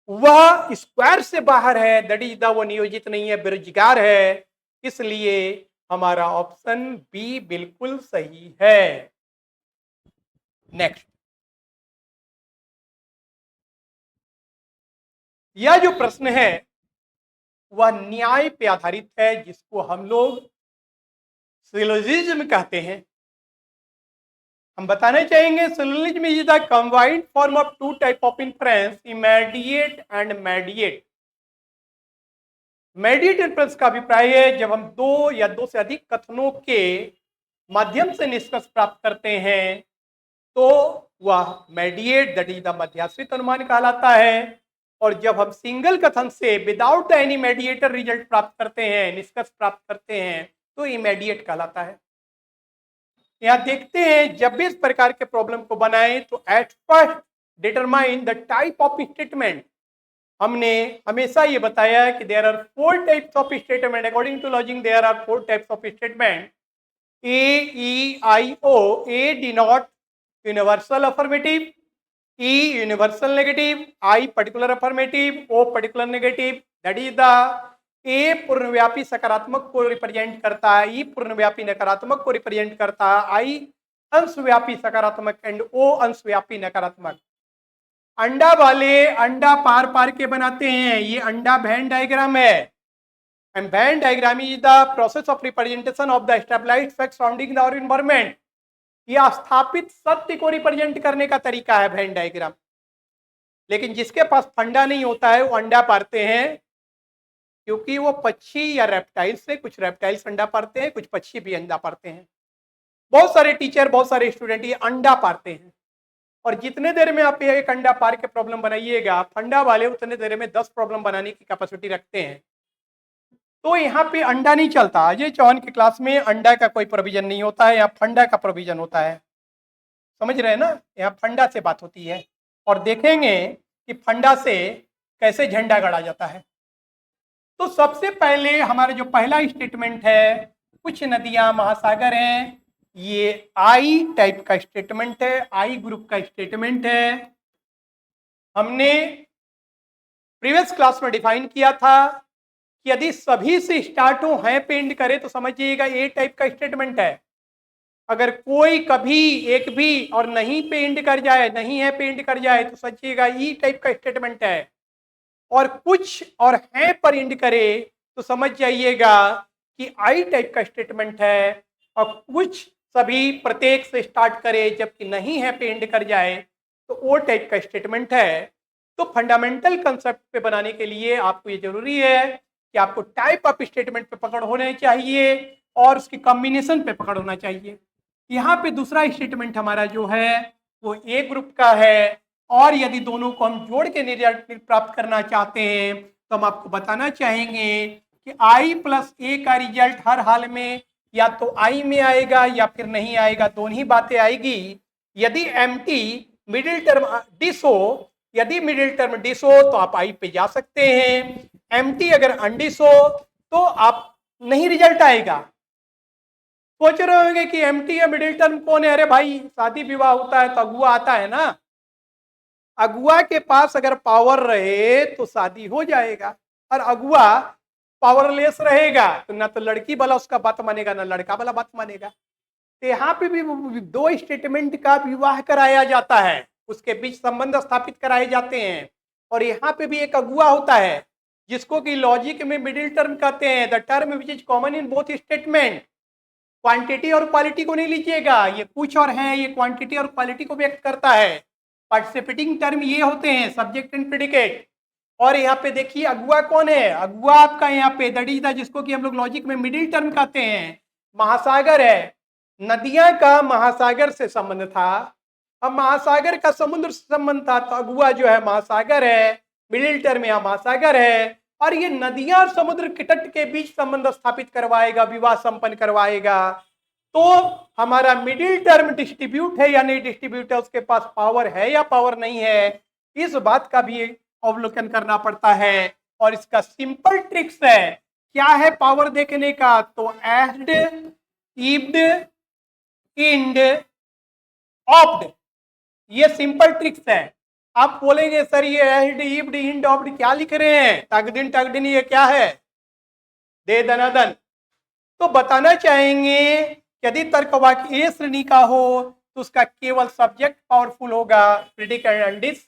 वह स्क्वायर से बाहर है, दैट इज द वो नियोजित नहीं है, बेरोजगार है। इसलिए हमारा ऑप्शन बी बिल्कुल सही है। नेक्स्ट, यह जो प्रश्न है वह न्याय पे आधारित है, जिसको हम लोग सिलोजिज्म कहते हैं। हम बताना चाहेंगे syllogism is the combined form of two type of inference, immediate and mediate. Mediate inference का अभिप्राय है जब हम दो या दो से अधिक कथनों के माध्यम से निष्कर्ष प्राप्त करते हैं तो वह मेडिएट दैट इज द मध्याश्रित अनुमान कहलाता है। और जब हम सिंगल कथन से विदाउट एनी मेडिएटर रिजल्ट प्राप्त करते हैं, निष्कर्ष प्राप्त करते हैं, तो इमीडिएट कहलाता है। यहाँ देखते हैं जब भी इस प्रकार के प्रॉब्लम को बनाए तो at first determine the type of statement. हमने हमेशा ये बताया कि there are 4 types of statement according to logic. There are 4 types of statement AEIO। A denote universal affirmative, E universal negative, I particular affirmative, O particular negative। that is the A पूर्णव्यापी सकारात्मक को represent करता है, E पूर्णव्यापी नकारात्मक को represent करता है, I अंशव्यापी सकारात्मक and O अंशव्यापी नकारात्मक। अंडा वाले अंडा पार पार के बनाते हैं, ये अंडा वेन डायग्राम है। And Venn diagram is the process of representation of the established facts surrounding our environment। यह स्थापित सत्य को रिप्रेजेंट करने का तरीका है वेन डायग्राम। लेकिन जिसके पास फंडा नहीं होता है वो अंडा पारते हैं, क्योंकि वो पक्षी या रेप्टाइल से, कुछ रेप्टाइल्स अंडा पारते हैं, कुछ पक्षी भी अंडा पारते हैं। बहुत सारे टीचर, बहुत सारे स्टूडेंट ये अंडा पारते हैं। और जितने देर में आप एक अंडा पार के प्रॉब्लम बनाइएगा, फंडा वाले उतने देर में 10 प्रॉब्लम बनाने की कैपेसिटी रखते हैं। तो यहाँ पे अंडा नहीं चलता। अजय चौहान की क्लास में अंडा का कोई प्रोविजन नहीं होता है, यहाँ फंडा का प्रोविजन होता है। समझ रहे हैं ना, यहाँ फंडा से बात होती है। और देखेंगे कि फंडा से कैसे झंडा गड़ा जाता है। तो सबसे पहले हमारा जो पहला स्टेटमेंट है, कुछ नदियां महासागर हैं, ये आई टाइप का स्टेटमेंट है, आई ग्रुप का स्टेटमेंट है। हमने प्रीवियस क्लास में डिफाइन किया था कि यदि सभी से स्टार्ट हो, हैं पे एंड करे, तो समझिएगा ए टाइप का स्टेटमेंट है। अगर कोई कभी एक भी और नहीं पे एंड कर जाए, नहीं है पे एंड कर जाए, तो समझिएगा ई टाइप का स्टेटमेंट है। और कुछ और हैं पर एंड करे तो समझ जाइएगा कि आई टाइप का स्टेटमेंट है। और कुछ सभी प्रत्येक से स्टार्ट करे जबकि नहीं है पे एंड कर जाए तो ओ टाइप का स्टेटमेंट है। तो फंडामेंटल कंसेप्ट पे बनाने के लिए आपको ये जरूरी है कि आपको टाइप ऑफ स्टेटमेंट पे पकड़ होना चाहिए और उसकी कॉम्बिनेशन पे पकड़ होना चाहिए। यहाँ पे दूसरा स्टेटमेंट हमारा जो है वो ए ग्रुप का है। और यदि दोनों को हम जोड़ के रिजल्ट प्राप्त करना चाहते हैं तो हम आपको बताना चाहेंगे कि आई प्लस ए का रिजल्ट हर हाल में या तो आई में आएगा या फिर नहीं आएगा, दोनों ही बातें आएगी। यदि एम्प्टी मिडिल टर्म डिस हो, यदि मिडिल टर्म डिस हो तो आप आई पे जा सकते हैं। एम्प्टी अगर अनडिस हो तो आप नहीं रिजल्ट आएगा। सोच रहे होंगे कि एम्प्टी या मिडिल टर्म कौन है? अरे भाई, शादी विवाह होता है तो अगुआ आता है ना। अगुआ के पास अगर पावर रहे तो शादी हो जाएगा, और अगुआ पावरलेस रहेगा तो ना तो लड़की वाला उसका बात मानेगा ना लड़का वाला बात मानेगा। तो यहाँ पे भी दो स्टेटमेंट का विवाह कराया जाता है, उसके बीच संबंध स्थापित कराए जाते हैं। और यहाँ पे भी एक अगुआ होता है जिसको कि लॉजिक में मिडिल टर्म कहते हैं, the term which is common in both statement. Quantity और क्वालिटी को नहीं लीजिएगा, ये कुछ और है, ये क्वांटिटी और क्वालिटी को व्यक्त करता है। पार्टिसिपेटिंग टर्म ये होते हैं सब्जेक्ट एंड प्रेडिकेट। और यहाँ पे देखिए अगुआ कौन है? अगुआ आपका यहाँ पे दैट इज द, जिसको कि हम लोग लॉजिक में मिडिल टर्म कहते हैं, महासागर है। नदियां का महासागर से संबंध था। अब महासागर का समुद्र से संबंध था तो अगुआ जो है महासागर है, मिडिल टर्म यहाँ महासागर है। और ये नदियां और समुद्र के तट के बीच संबंध स्थापित करवाएगा, विवाह संपन्न करवाएगा। तो हमारा मिडिल टर्म डिस्ट्रीब्यूट है या नहीं डिस्ट्रीब्यूट है, उसके पास पावर है या पावर नहीं है, इस बात का भी अवलोकन करना पड़ता है। और इसका सिंपल ट्रिक्स है, क्या है पावर देखने का? तो एड, इव्ड, इंड, ऑप्ड, ये सिंपल ट्रिक्स है। आप बोलेंगे सर ये एड, इव्ड, इंड, ऑप्ड क्या लिख रहे हैं? तगदिन टगदिन ये क्या है? दे दनादन। तो बताना चाहेंगे यदि तर्कवाक्य ए श्रेणी का हो तो उसका केवल सब्जेक्ट पावरफुल होगा, प्रेडिकेट एंड डिस।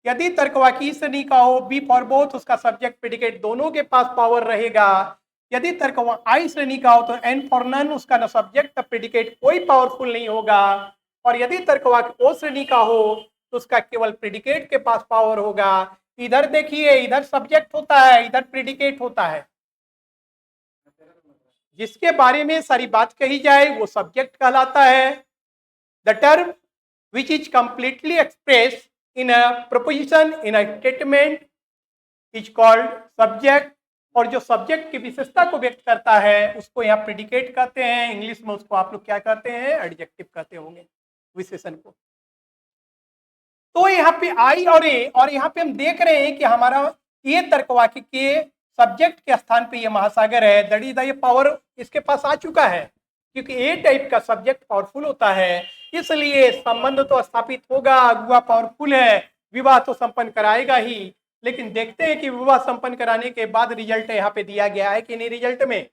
यदि तर्कवाक्य श्रेणी का हो, बी फॉर बोथ, उसका सब्जेक्ट प्रेडिकेट दोनों के पास पावर रहेगा। यदि तर्कवाक्य आई श्रेणी का हो तो एन फॉर नन, उसका न सब्जेक्ट न प्रेडिकेट कोई पावरफुल नहीं होगा। और यदि तर्कवाक्य ओ श्रेणी का हो तो उसका केवल प्रेडिकेट के पास पावर होगा। इधर देखिए, इधर सब्जेक्ट होता है, इधर प्रेडिकेट होता है। जिसके बारे में सारी बात कही जाए वो सब्जेक्ट कहलाता है। The term which is completely express in a proposition in a statement is called subject. और जो सब्जेक्ट की विशेषता को व्यक्त करता है उसको यहाँ प्रेडिकेट कहते हैं। इंग्लिश में उसको आप लोग क्या कहते हैं? एडजेक्टिव कहते होंगे विशेषण को। तो यहाँ पे आई और ए, और यहाँ पे हम देख रहे हैं कि हमारा ये तर्कवाक्य के सब्जेक्ट के स्थान पे ये महासागर है। दैट इज द, ये पावर इसके पास आ चुका है क्योंकि ए टाइप का सब्जेक्ट पावरफुल होता है, इसलिए संबंध तो स्थापित होगा। अगुआ पावरफुल है, विवाह तो संपन्न कराएगा ही। लेकिन देखते हैं कि विवाह संपन्न कराने के बाद रिजल्ट यहाँ पे दिया गया है कि नहीं रिजल्ट में।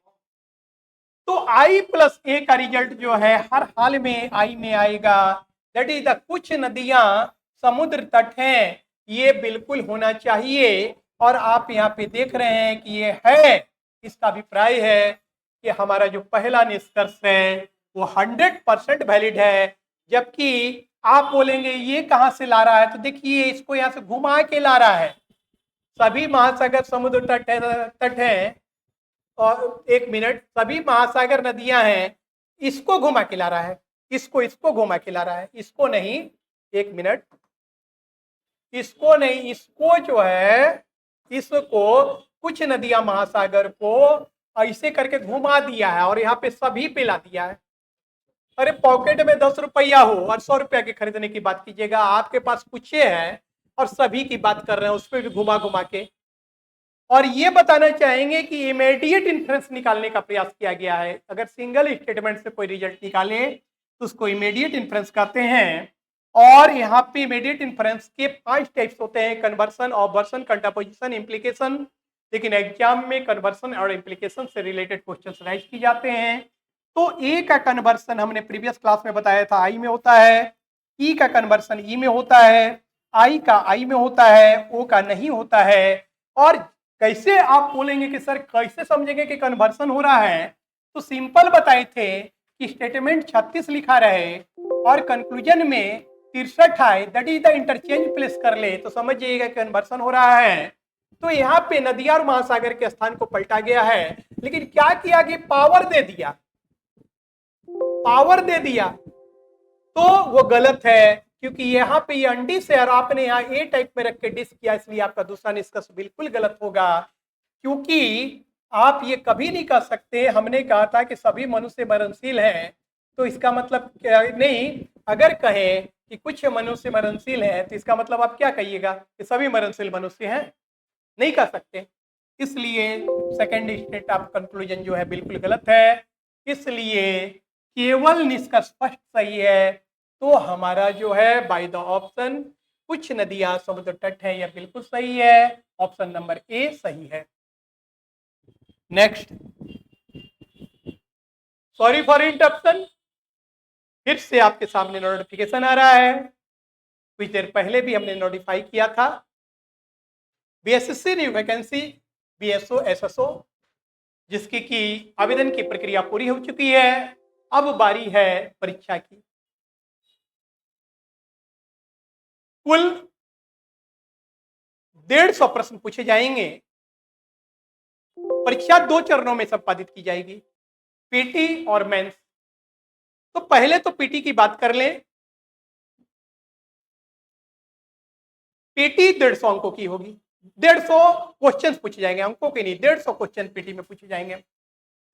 तो आई प्लस ए का रिजल्ट जो है हर हाल में आई में आएगा। दैट इज द, कुछ नदियां समुद्र तट हैं, ये बिल्कुल होना चाहिए। और आप यहाँ पे देख रहे हैं कि ये है। इसका अभिप्राय है कि हमारा जो पहला निष्कर्ष है वो 100% वैलिड है। जबकि आप बोलेंगे ये कहां से ला रहा है, तो देखिए इसको यहाँ से घुमा के ला रहा है। सभी महासागर समुद्र तट है और एक मिनट, सभी महासागर नदियां हैं, इसको घुमा के ला रहा है, इसको घुमा के ला रहा है, इसको नहीं, एक मिनट, इसको नहीं, इसको जो है, इसको कुछ नदियां महासागर को ऐसे करके घुमा दिया है और यहाँ पे सभी पे ला दिया है। अरे पॉकेट में 10 रुपया हो और 100 रुपया के खरीदने की बात कीजिएगा, आपके पास कुछ है और सभी की बात कर रहे हैं, उस पर भी घुमा घुमा के। और ये बताना चाहेंगे कि इमीडिएट इन्फ्रेंस निकालने का प्रयास किया गया है। अगर सिंगल स्टेटमेंट से कोई रिजल्ट निकाले तो उसको इमीडिएट इन्फ्रेंस कहते हैं। और यहाँ पे इमीडिएट इन्फ्रेंस के 5 टाइप्स होते हैं: कन्वर्सन, ऑबवर्सन, कंट्रापोजिशन, इम्प्लीकेशन। लेकिन एग्जाम में कन्वर्सन और इम्प्लीकेशन से रिलेटेड क्वेश्चंस राइज किए जाते हैं। तो ए का कन्वर्सन हमने प्रीवियस क्लास में बताया था आई में होता है, ई का कन्वर्सन ई में होता है, आई का आई में होता है, ओ का नहीं होता है। और कैसे आप बोलेंगे कि सर कैसे समझेंगे कि कन्वर्सन हो रहा है, तो सिंपल बताए थे कि स्टेटमेंट 36 लिखा रहे और कंक्लूजन में 63 आए, that is the interchange place कर ले तो समझिएगा कन्वर्सन हो रहा है। तो यहाँ पे नदिया और महासागर के स्थान को पलटा गया है। लेकिन क्या किया कि पावर दे दिया, पावर दे दिया, तो वो गलत है क्योंकि यहाँ पे ये अंडी से और आपने यहाँ ए टाइप में रख के डिस किया, इसलिए आपका दूसरा निष्कर्ष बिल्कुल गलत होगा। क्योंकि आप ये कभी नहीं कह सकते हमने कहा था कि सभी मनुष्य मरणशील हैं, तो इसका मतलब क्या नहीं। अगर कहें कि कुछ मनुष्य मरणशील हैं तो इसका मतलब आप क्या कहिएगा कि सभी मरणशील मनुष्य हैं? नहीं कह सकते। इसलिए सेकेंड स्टेट ऑफ कंक्लूजन जो है बिल्कुल गलत है। इसलिए केवल निष्कर्ष स्पष्ट सही है। तो हमारा जो है बाय द ऑप्शन कुछ नदियां समुद्र तट है, यह बिल्कुल सही है। ऑप्शन नंबर ए सही है। नेक्स्ट, सॉरी फॉर इंटरप्शन, फिर से आपके सामने नोटिफिकेशन आ रहा है। कुछ देर पहले भी हमने नोटिफाई किया था BSSC new vacancy BSO SSO, जिसकी की आवेदन की प्रक्रिया पूरी हो चुकी है। अब बारी है परीक्षा की। कुल 150 प्रश्न पूछे जाएंगे। परीक्षा 2 चरणों में संपादित की जाएगी, पीटी और मेंस। तो पहले तो पीटी की बात कर लें। पीटी 150 अंकों की होगी, 150 क्वेश्चन पूछे जाएंगे, अंकों के नहीं, 150 क्वेश्चन पीटी में पूछे जाएंगे।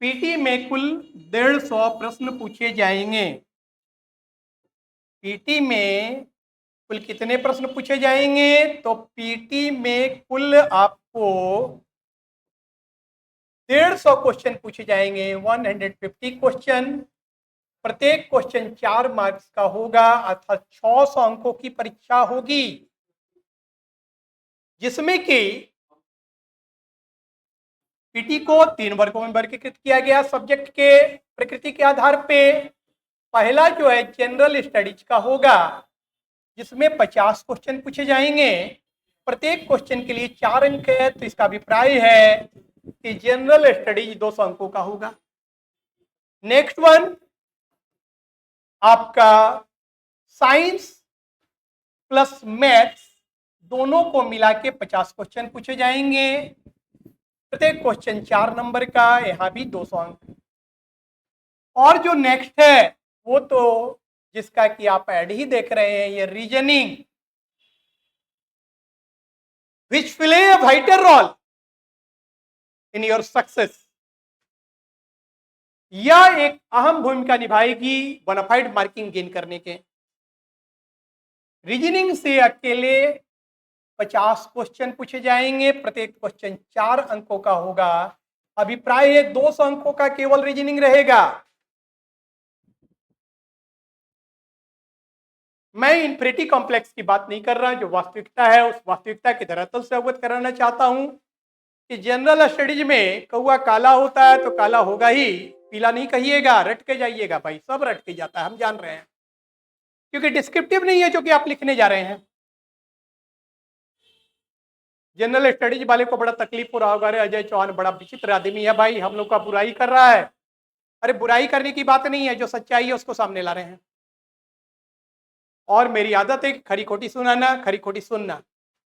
पीटी में कुल 150 प्रश्न पूछे जाएंगे। पीटी में कुल कितने प्रश्न पूछे जाएंगे? तो पीटी में कुल आपको 150 क्वेश्चन पूछे जाएंगे, 150 क्वेश्चन। प्रत्येक क्वेश्चन 4 मार्क्स का होगा, अर्थात 600 अंकों की परीक्षा होगी, जिसमें कि पीटी को 3 वर्गों में वर्गीकृत किया गया सब्जेक्ट के प्रकृति के आधार पे। पहला जो है जनरल स्टडीज का होगा, जिसमें 50 क्वेश्चन पूछे जाएंगे। प्रत्येक क्वेश्चन के लिए 4 अंक है, तो इसका अभिप्राय है कि जनरल स्टडीज 200 अंकों का होगा। नेक्स्ट वन आपका साइंस प्लस मैथ्स दोनों को मिला के 50 क्वेश्चन पूछे जाएंगे। प्रत्येक क्वेश्चन 4 नंबर का, यहाँ भी 200 अंक। और जो नेक्स्ट है वो तो जिसका कि आप ऐड ही देख रहे हैं, ये reasoning, which play a vital role in your success. यह एक अहम भूमिका निभाएगी बोनाफाइड मार्किंग गेन करने के। रीजनिंग से अकेले 50 क्वेश्चन पूछे जाएंगे, प्रत्येक क्वेश्चन 4 अंकों का होगा। अभिप्राय है 200 अंकों का केवल रीजनिंग रहेगा। मैं इन्फिनिटी कॉम्प्लेक्स की बात नहीं कर रहा, जो वास्तविकता है उस वास्तविकता के धरातल से अवगत कराना चाहता हूं कि जनरल स्टडीज में कौआ काला होता है तो काला होगा ही, पीला नहीं कहिएगा, रट के जाइएगा भाई, सब रट के जाता है, हम जान रहे हैं, क्योंकि डिस्क्रिप्टिव नहीं है जो कि आप लिखने जा रहे हैं। जनरल स्टडीज वाले को बड़ा तकलीफ हो रहा होगा, अरे अजय चौहान बड़ा विचित्र आदमी है भाई, हम लोग का बुराई कर रहा है। अरे बुराई करने की बात नहीं है, जो सच्चाई है उसको सामने ला रहे हैं। और मेरी आदत है खरी खोटी सुनाना, खरी खोटी सुनना,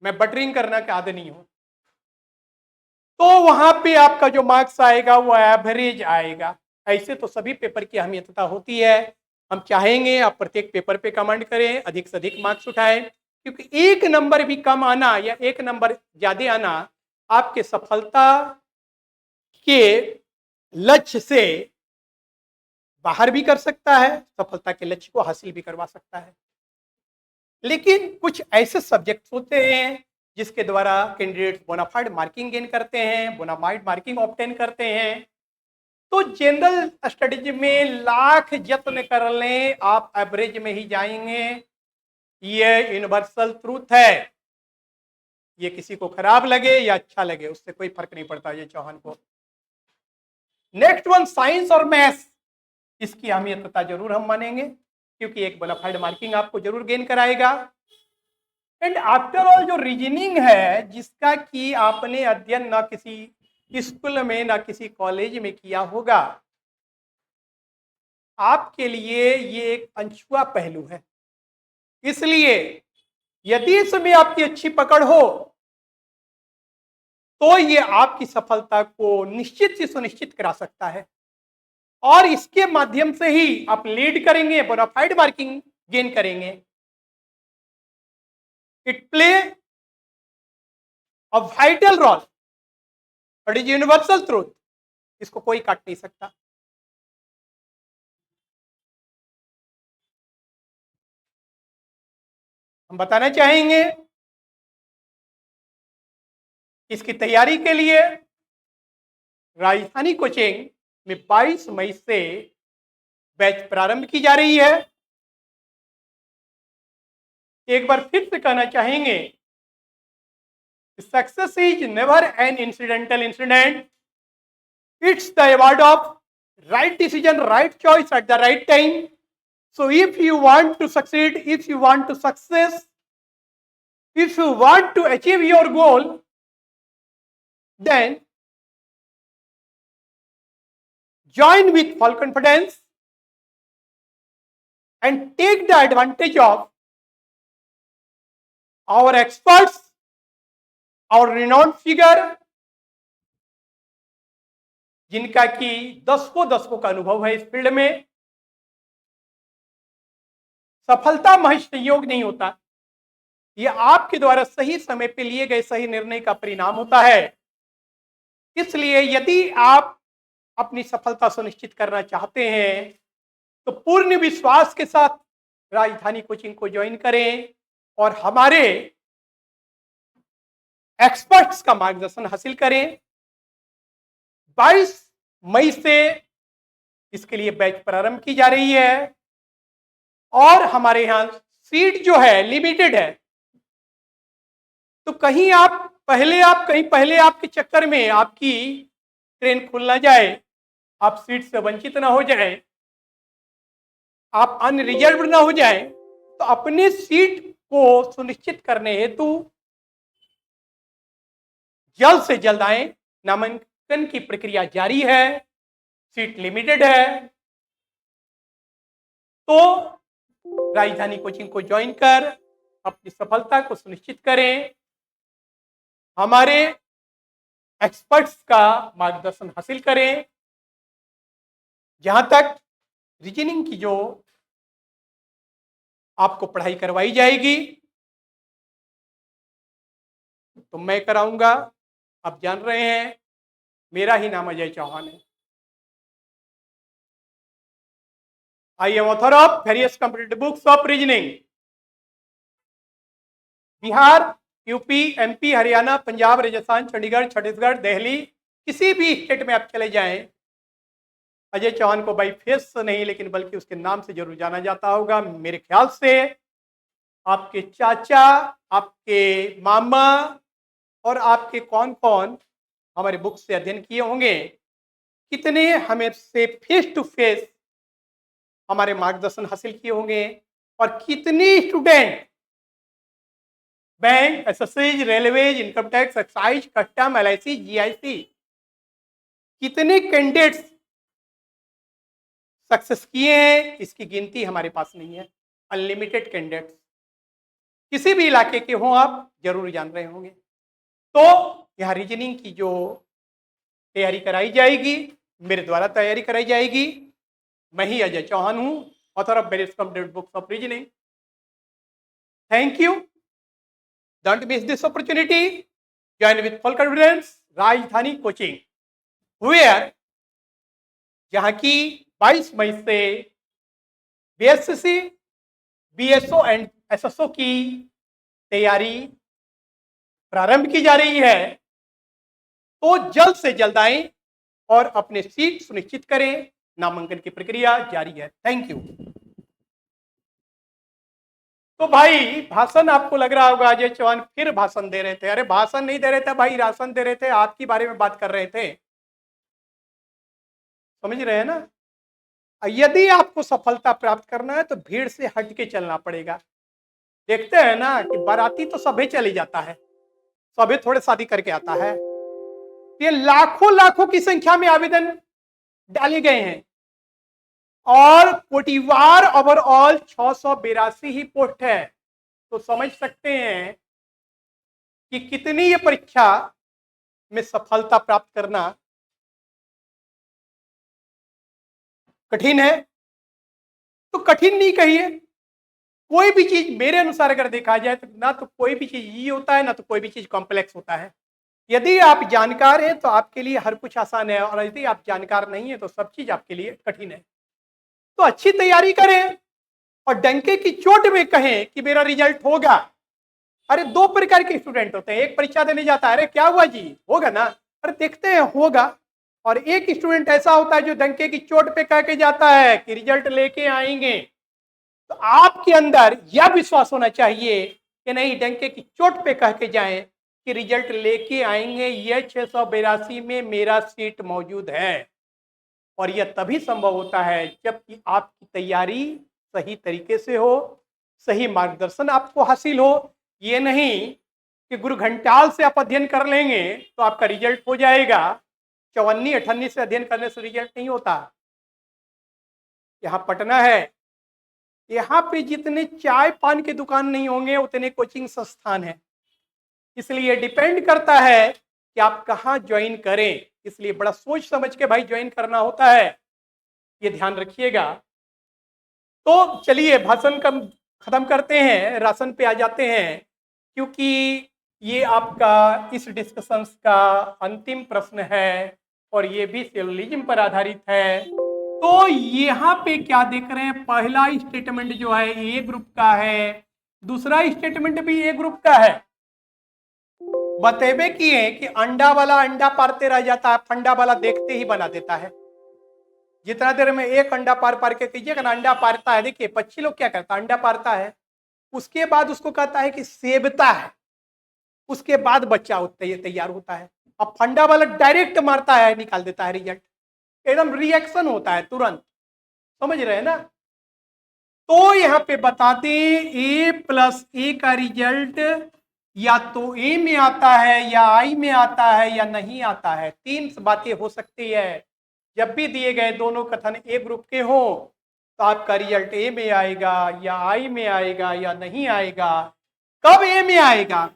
मैं बटरिंग करना का आदि नहीं हूं। तो वहां पे आपका जो मार्क्स आएगा वो एवरेज आएगा। ऐसे तो सभी पेपर की अहमियतता होती है। हम चाहेंगे आप प्रत्येक पेपर पे कमेंट करें, अधिक से अधिक मार्क्स उठाएं, क्योंकि एक नंबर भी कम आना या एक नंबर ज्यादा आना आपके सफलता के लक्ष्य से बाहर भी कर सकता है, सफलता के लक्ष्य को हासिल भी करवा सकता है। लेकिन कुछ ऐसे सब्जेक्ट होते हैं जिसके द्वारा कैंडिडेट बोनाफाइड मार्किंग गेन करते हैं, बोनाफाइड मार्किंग ऑब्टेन करते हैं। तो जनरल स्टडीज में लाख यत्न कर लें आप एवरेज में ही जाएंगे, ये यूनिवर्सल ट्रूथ है। ये किसी को खराब लगे या अच्छा लगे उससे कोई फर्क नहीं पड़ता ये चौहान को। नेक्स्ट वन, साइंस और मैथ्स, इसकी अहमियतता जरूर हम मानेंगे, क्योंकि एक बोनाफाइड मार्किंग आपको जरूर गेन कराएगा। एंड आफ्टर ऑल जो रीजनिंग है, जिसका कि आपने अध्ययन ना किसी स्कूल में ना किसी कॉलेज में किया होगा, आपके लिए ये एक अनछुआ पहलू है। इसलिए यदि इसमें आपकी अच्छी पकड़ हो तो ये आपकी सफलता को निश्चित से सुनिश्चित करा सकता है, और इसके माध्यम से ही आप लीड करेंगे, बोनाफाइड मार्किंग गेन करेंगे। It play a vital role, but is universal truth, इसको कोई काट नहीं सकता। हम बताना चाहेंगे इसकी तैयारी के लिए राजधानी कोचिंग में 22 मई से बैच प्रारंभ की जा रही है। एक बार फिर से कहना चाहेंगे, success is never N incidental incident, it's the award of right decision, right choice at the right time. So if you want to succeed, if you want to success, if you want to achieve your goal, then join with full confidence and take the advantage of our experts, our renowned figure, जिनका कि दशकों का अनुभव है इस field में। सफलता महज संयोग नहीं होता, यह आपके द्वारा सही समय पे लिए गए सही निर्णय का परिणाम होता है। इसलिए यदि आप अपनी सफलता सुनिश्चित करना चाहते हैं तो पूर्ण विश्वास के साथ राजधानी कोचिंग को ज्वाइन करें और हमारे एक्सपर्ट्स का मार्गदर्शन हासिल करें। 22 मई से इसके लिए बैच प्रारंभ की जा रही है और हमारे यहाँ सीट जो है लिमिटेड है। तो कहीं पहले आपके चक्कर में आपकी ट्रेन खुल ना जाए, आप सीट से वंचित ना हो जाए, आप अनरिजर्व ना हो जाए, तो अपने सीट को सुनिश्चित करने हेतु जल्द से जल्द आए। नामांकन की प्रक्रिया जारी है, सीट लिमिटेड है। तो राजधानी कोचिंग को ज्वाइन कर अपनी सफलता को सुनिश्चित करें, हमारे एक्सपर्ट्स का मार्गदर्शन हासिल करें। जहां तक रीजनिंग की जो आपको पढ़ाई करवाई जाएगी तो मैं कराऊंगा। आप जान रहे हैं मेरा ही नाम अजय चौहान है। I am author of various competitive books of reasoning. Bihar, UP, MP, Haryana, Punjab, Rajasthan, Chandigarh, Chhattisgarh, Delhi, किसी भी स्टेट में आप चले जाएं, अजय चौहान को बाई फेस नहीं लेकिन बल्कि उसके नाम से जरूर जाना जाता होगा। मेरे ख्याल से आपके चाचा, आपके मामा और आपके कौन कौन हमारे बुक से अध्ययन किए होंगे, कितने हमें से फेस टू फेस हमारे मार्गदर्शन हासिल किए होंगे, और कितनी student bank, SSC, railways, income tax, excise, custom, LIC, GIC, कितने कैंडिडेट्स सक्सेस किए हैं, इसकी गिनती हमारे पास नहीं है। अनलिमिटेड कैंडिडेट्स, किसी भी इलाके के हों आप जरूर जान रहे होंगे। तो यहाँ रीजनिंग की जो तैयारी कराई जाएगी, मेरे द्वारा तैयारी कराई जाएगी। मैं ही अजय चौहान हूँ, author of various competitive books of reasoning. Thank you, don't miss this opportunity, join with full confidence राजधानी कोचिंग, वेयर जहाँ की 22 मई से बीएससी, बीएसओ एंड एसएसओ की तैयारी प्रारंभ की जा रही है। तो जल्द से जल्द आएं और अपने सीट सुनिश्चित करें। नामांकन की प्रक्रिया जारी है। Thank you. तो भाई भाषण आपको लग रहा होगा अजय चौहान फिर भाषण दे रहे थे। अरे भाषण नहीं दे रहे थे भाई, राशन दे रहे थे, आपके बारे में बात कर रहे थे। समझ रहे हैं ना। यदि आपको सफलता प्राप्त करना है तो भीड़ से हट के चलना पड़ेगा। देखते हैं ना कि बाराती तो सभी चले जाता है, सभी थोड़े शादी करके आता है। ये लाखों लाखों की संख्या में आवेदन डाले गए हैं और कोटिवार ओवरऑल 682 ही पोस्ट है। तो समझ सकते हैं कि कितनी ये परीक्षा में सफलता प्राप्त करना कठिन है। तो कठिन नहीं कहिए, कोई भी चीज मेरे अनुसार अगर देखा जाए तो ना तो कोई भी चीज इजी होता है ना तो कोई भी चीज कॉम्प्लेक्स होता है। यदि आप जानकार हैं तो आपके लिए हर कुछ आसान है, और यदि आप जानकार नहीं है तो सब चीज आपके लिए कठिन है। तो अच्छी तैयारी करें और डंके की चोट में कहें कि मेरा रिजल्ट होगा। अरे दो प्रकार के स्टूडेंट होते हैं, एक परीक्षा देने जाता है, अरे क्या हुआ जी, होगा ना, अरे देखते हैं होगा। और एक स्टूडेंट ऐसा होता है जो डंके की चोट पे कह के जाता है कि रिजल्ट लेके आएंगे। तो आपके अंदर यह विश्वास होना चाहिए कि नहीं, डंके की चोट पे कह के जाएं कि रिजल्ट लेके आएंगे, यह 682 में मेरा सीट मौजूद है। और यह तभी संभव होता है जबकि आपकी तैयारी सही तरीके से हो, सही मार्गदर्शन आपको हासिल हो। ये नहीं कि गुरु घंटाल से आप अध्ययन कर लेंगे तो आपका रिजल्ट हो जाएगा। 54-58 से अध्ययन करने से रिजल्ट नहीं होता। यहाँ पटना है, यहाँ पे जितने चाय पान के दुकान नहीं होंगे उतने कोचिंग संस्थान है। इसलिए डिपेंड करता है कि आप कहाँ ज्वाइन करें। इसलिए बड़ा सोच समझ के भाई ज्वाइन करना होता है, ये ध्यान रखिएगा। तो चलिए भाषण कम खत्म करते हैं, राशन पे आ जाते हैं, क्योंकि ये आपका इस डिस्कशन का अंतिम प्रश्न है और ये भी सिलोजिज्म पर आधारित है। तो यहाँ पे क्या देख रहे हैं, पहला स्टेटमेंट जो है ए ग्रुप का है, दूसरा स्टेटमेंट भी ए ग्रुप का है। बतेबे किए कि अंडा वाला अंडा पारते रह जाता है, फंडा वाला देखते ही बना देता है। जितना देर में एक अंडा पार पार के कीजिएगा ना, अंडा पारता है। देखिए पक्षी लोग क्या करता है, अंडा पारता है, उसके बाद उसको कहता है कि सेबता है, उसके बाद बच्चा तैयार होता है। अब फंडा वाला डायरेक्ट मारता है, निकाल देता है रिजल्ट, एकदम रिएक्शन होता है तुरंत। समझ रहे हैं ना। तो यहाँ पे बता दें A+A का रिजल्ट या तो ए में आता है या आई में आता है या नहीं आता है। तीन बातें हो सकती है। जब भी दिए गए दोनों कथन ए ग्रुप के हो तो आपका रिजल्ट ए में आएगा या आई में आएगा या नहीं आएगा। कब ए में आएगा,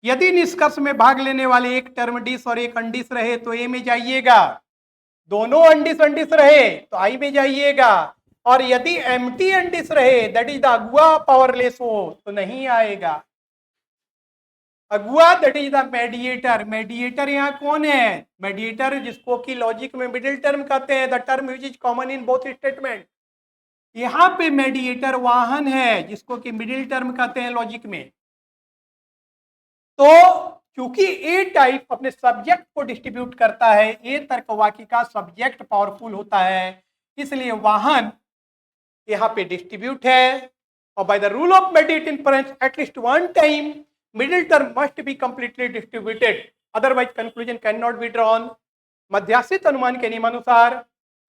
यदि निष्कर्ष में भाग लेने वाले एक टर्म डिस और एक अंडिस रहे तो ए में जाइएगा, दोनों अंडिस अंडिस रहे तो आई में जाइएगा, और यदि एम्प्टी एंड डिस रहे, दैट इज द अगुआ पावरलेस हो, तो नहीं आएगा। अगुआ that is the mediator. Mediator यहाँ कौन है? मेडिएटर जिसको कि लॉजिक में मिडिल टर्म कहते हैं, the term which is common in both statement. यहाँ पे मेडिएटर वाहन है जिसको कि मिडिल टर्म कहते हैं लॉजिक में। तो क्योंकि ए टाइप अपने सब्जेक्ट को डिस्ट्रीब्यूट करता है, ए तर्कवाक्य का सब्जेक्ट पावरफुल होता है, इसलिए वाहन यहाँ पे डिस्ट्रीब्यूट है। और by the rule of mediate inference at least one time middle term must be completely distributed, otherwise conclusion can not be drawn. मध्याश्रित अनुमान के नियमानुसार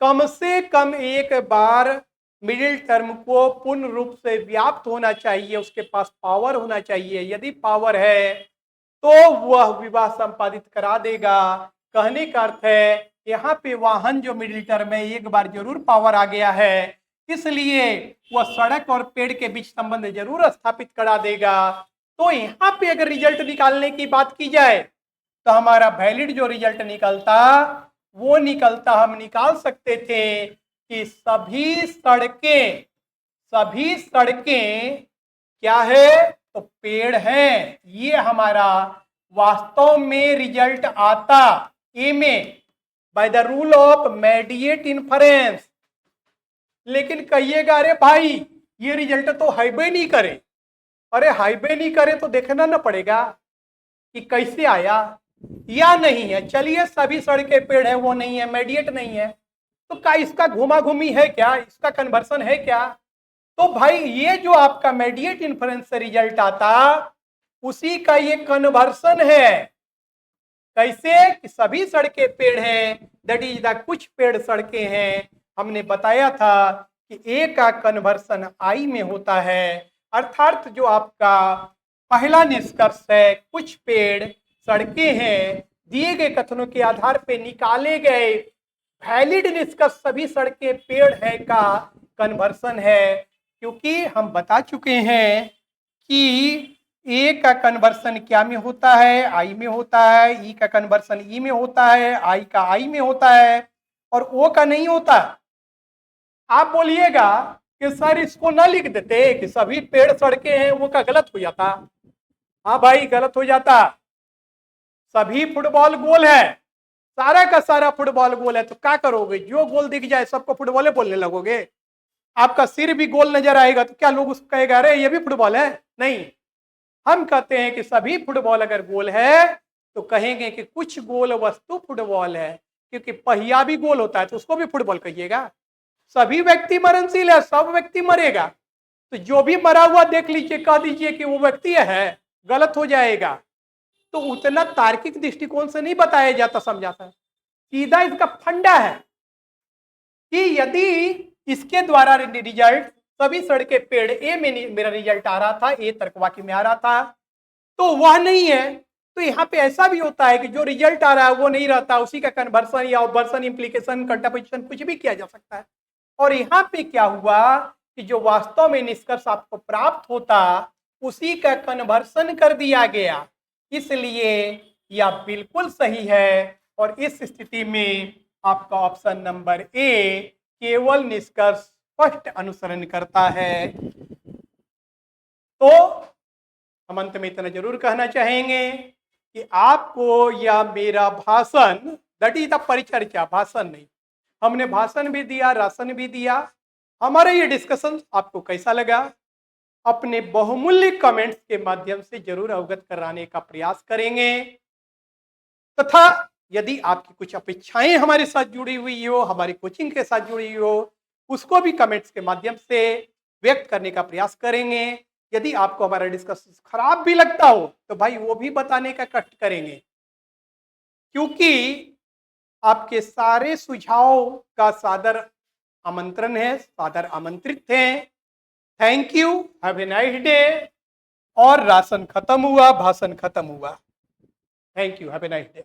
कम से कम एक बार मिडिल टर्म को पूर्ण रूप से व्याप्त होना चाहिए, उसके पास पावर होना चाहिए। यदि पावर है तो वह विवाह संपादित करा देगा। कहने का अर्थ है यहाँ पे वाहन जो मिडिल टर्म है एक बार जरूर पावर आ गया है, इसलिए वह सड़क और पेड़ के बीच संबंध जरूर स्थापित करा देगा। तो यहाँ पे अगर रिजल्ट निकालने की बात की जाए तो हमारा वैलिड जो रिजल्ट निकलता वो निकलता, हम निकाल सकते थे कि सभी सड़कें क्या है? तो पेड़ है। ये हमारा वास्तव में रिजल्ट आता ए में bye the rule of mediate inference. लेकिन कहिएगा अरे भाई ये रिजल्ट तो हाईवे नहीं करे। अरे हाईवे नहीं करे तो देखना ना पड़ेगा कि कैसे आया या नहीं है। चलिए सभी सड़कें पेड़ है, वो नहीं है, मेडिएट नहीं है, तो क्या इसका घुमा घूमी है क्या? इसका कन्वर्सन है क्या? तो भाई ये जो आपका मेडिएट इन्फरेंस से रिजल्ट आता उसी का ये कन्वर्सन है। कैसे? कि सभी सड़कें पेड़ हैं, दैट इज द कुछ पेड़ सड़कें हैं। हमने बताया था कि ए का कन्वर्सन आई में होता है, अर्थात जो आपका पहला निष्कर्ष है कुछ पेड़ सड़कें हैं, दिए गए कथनों के आधार पर निकाले गए वैलिड निष्कर्ष सभी सड़कें पेड़ है का कन्वर्सन है। क्योंकि हम बता चुके हैं कि ए का कन्वर्सन क्या में होता है? आई में होता है। ई का कन्वर्सन ई में होता है, आई का आई में होता है, और ओ का नहीं होता। आप बोलिएगा कि सर इसको ना लिख देते कि सभी पेड़ सड़कें हैं, वो का गलत हो जाता। हाँ भाई गलत हो जाता। सभी फुटबॉल गोल है, सारा का सारा फुटबॉल गोल है, तो क्या करोगे? जो गोल दिख जाए सबको फुटबॉल बोलने लगोगे? आपका सिर भी गोल नजर आएगा तो क्या लोग उसको कहेगा अरे ये भी फुटबॉल है? नहीं, हम कहते हैं कि सभी फुटबॉल अगर गोल है तो कहेंगे कि कुछ गोल वस्तु फुटबॉल है, क्योंकि पहिया भी गोल होता है तो उसको भी फुटबॉल कहिएगा। सभी व्यक्ति मरणशील है, सब व्यक्ति मरेगा, तो जो भी मरा हुआ देख लीजिए, कह दीजिए कि वो व्यक्ति है, गलत हो जाएगा। तो उतना तार्किक दृष्टिकोण से नहीं बताया जाता, समझाता है। सीधा इसका फंडा है कि यदि इसके द्वारा रिजल्ट सभी सड़कें पेड़ ए में मेरा रिजल्ट आ रहा था, ए तर्कवाक्य में आ रहा था, तो वह नहीं है। तो यहाँ पे ऐसा भी होता है कि जो रिजल्ट आ रहा है वो नहीं रहता, उसी का कन्वर्सन या ऑब्वर्सन, इंप्लीकेशन, कंट्रापोजिशन कुछ भी किया जा सकता है। और यहाँ पे क्या हुआ कि जो वास्तव में निष्कर्ष आपको प्राप्त होता उसी का कन्वर्सन कर दिया गया, इसलिए यह बिल्कुल सही है। और इस स्थिति में आपका ऑप्शन नंबर ए केवल निष्कर्ष स्पष्ट अनुसरण करता है। तो हम अंत में इतना जरूर कहना चाहेंगे कि आपको या मेरा भाषण, दैट इज द परिचर्चा, भाषण नहीं, हमने भाषण भी दिया, राशन भी दिया, हमारा ये डिस्कशन आपको कैसा लगा? अपने बहुमूल्य कमेंट्स के माध्यम से जरूर अवगत कराने का प्रयास करेंगे। तथा यदि आपकी कुछ अपेक्षाएं हमारे साथ जुड़ी हुई हो, हमारी कोचिंग के साथ जुड़ी हो, उसको भी कमेंट्स के माध्यम से व्यक्त करने का प्रयास करेंगे। यदि आपको हमारा डिस्कशन खराब भी लगता हो तो भाई वो भी बताने का कष्ट करेंगे, क्योंकि आपके सारे सुझाव का सादर आमंत्रण है, सादर आमंत्रित हैं। Thank you, have a nice day. और राशन खत्म हुआ, भाषण खत्म हुआ। Thank you, have a nice day.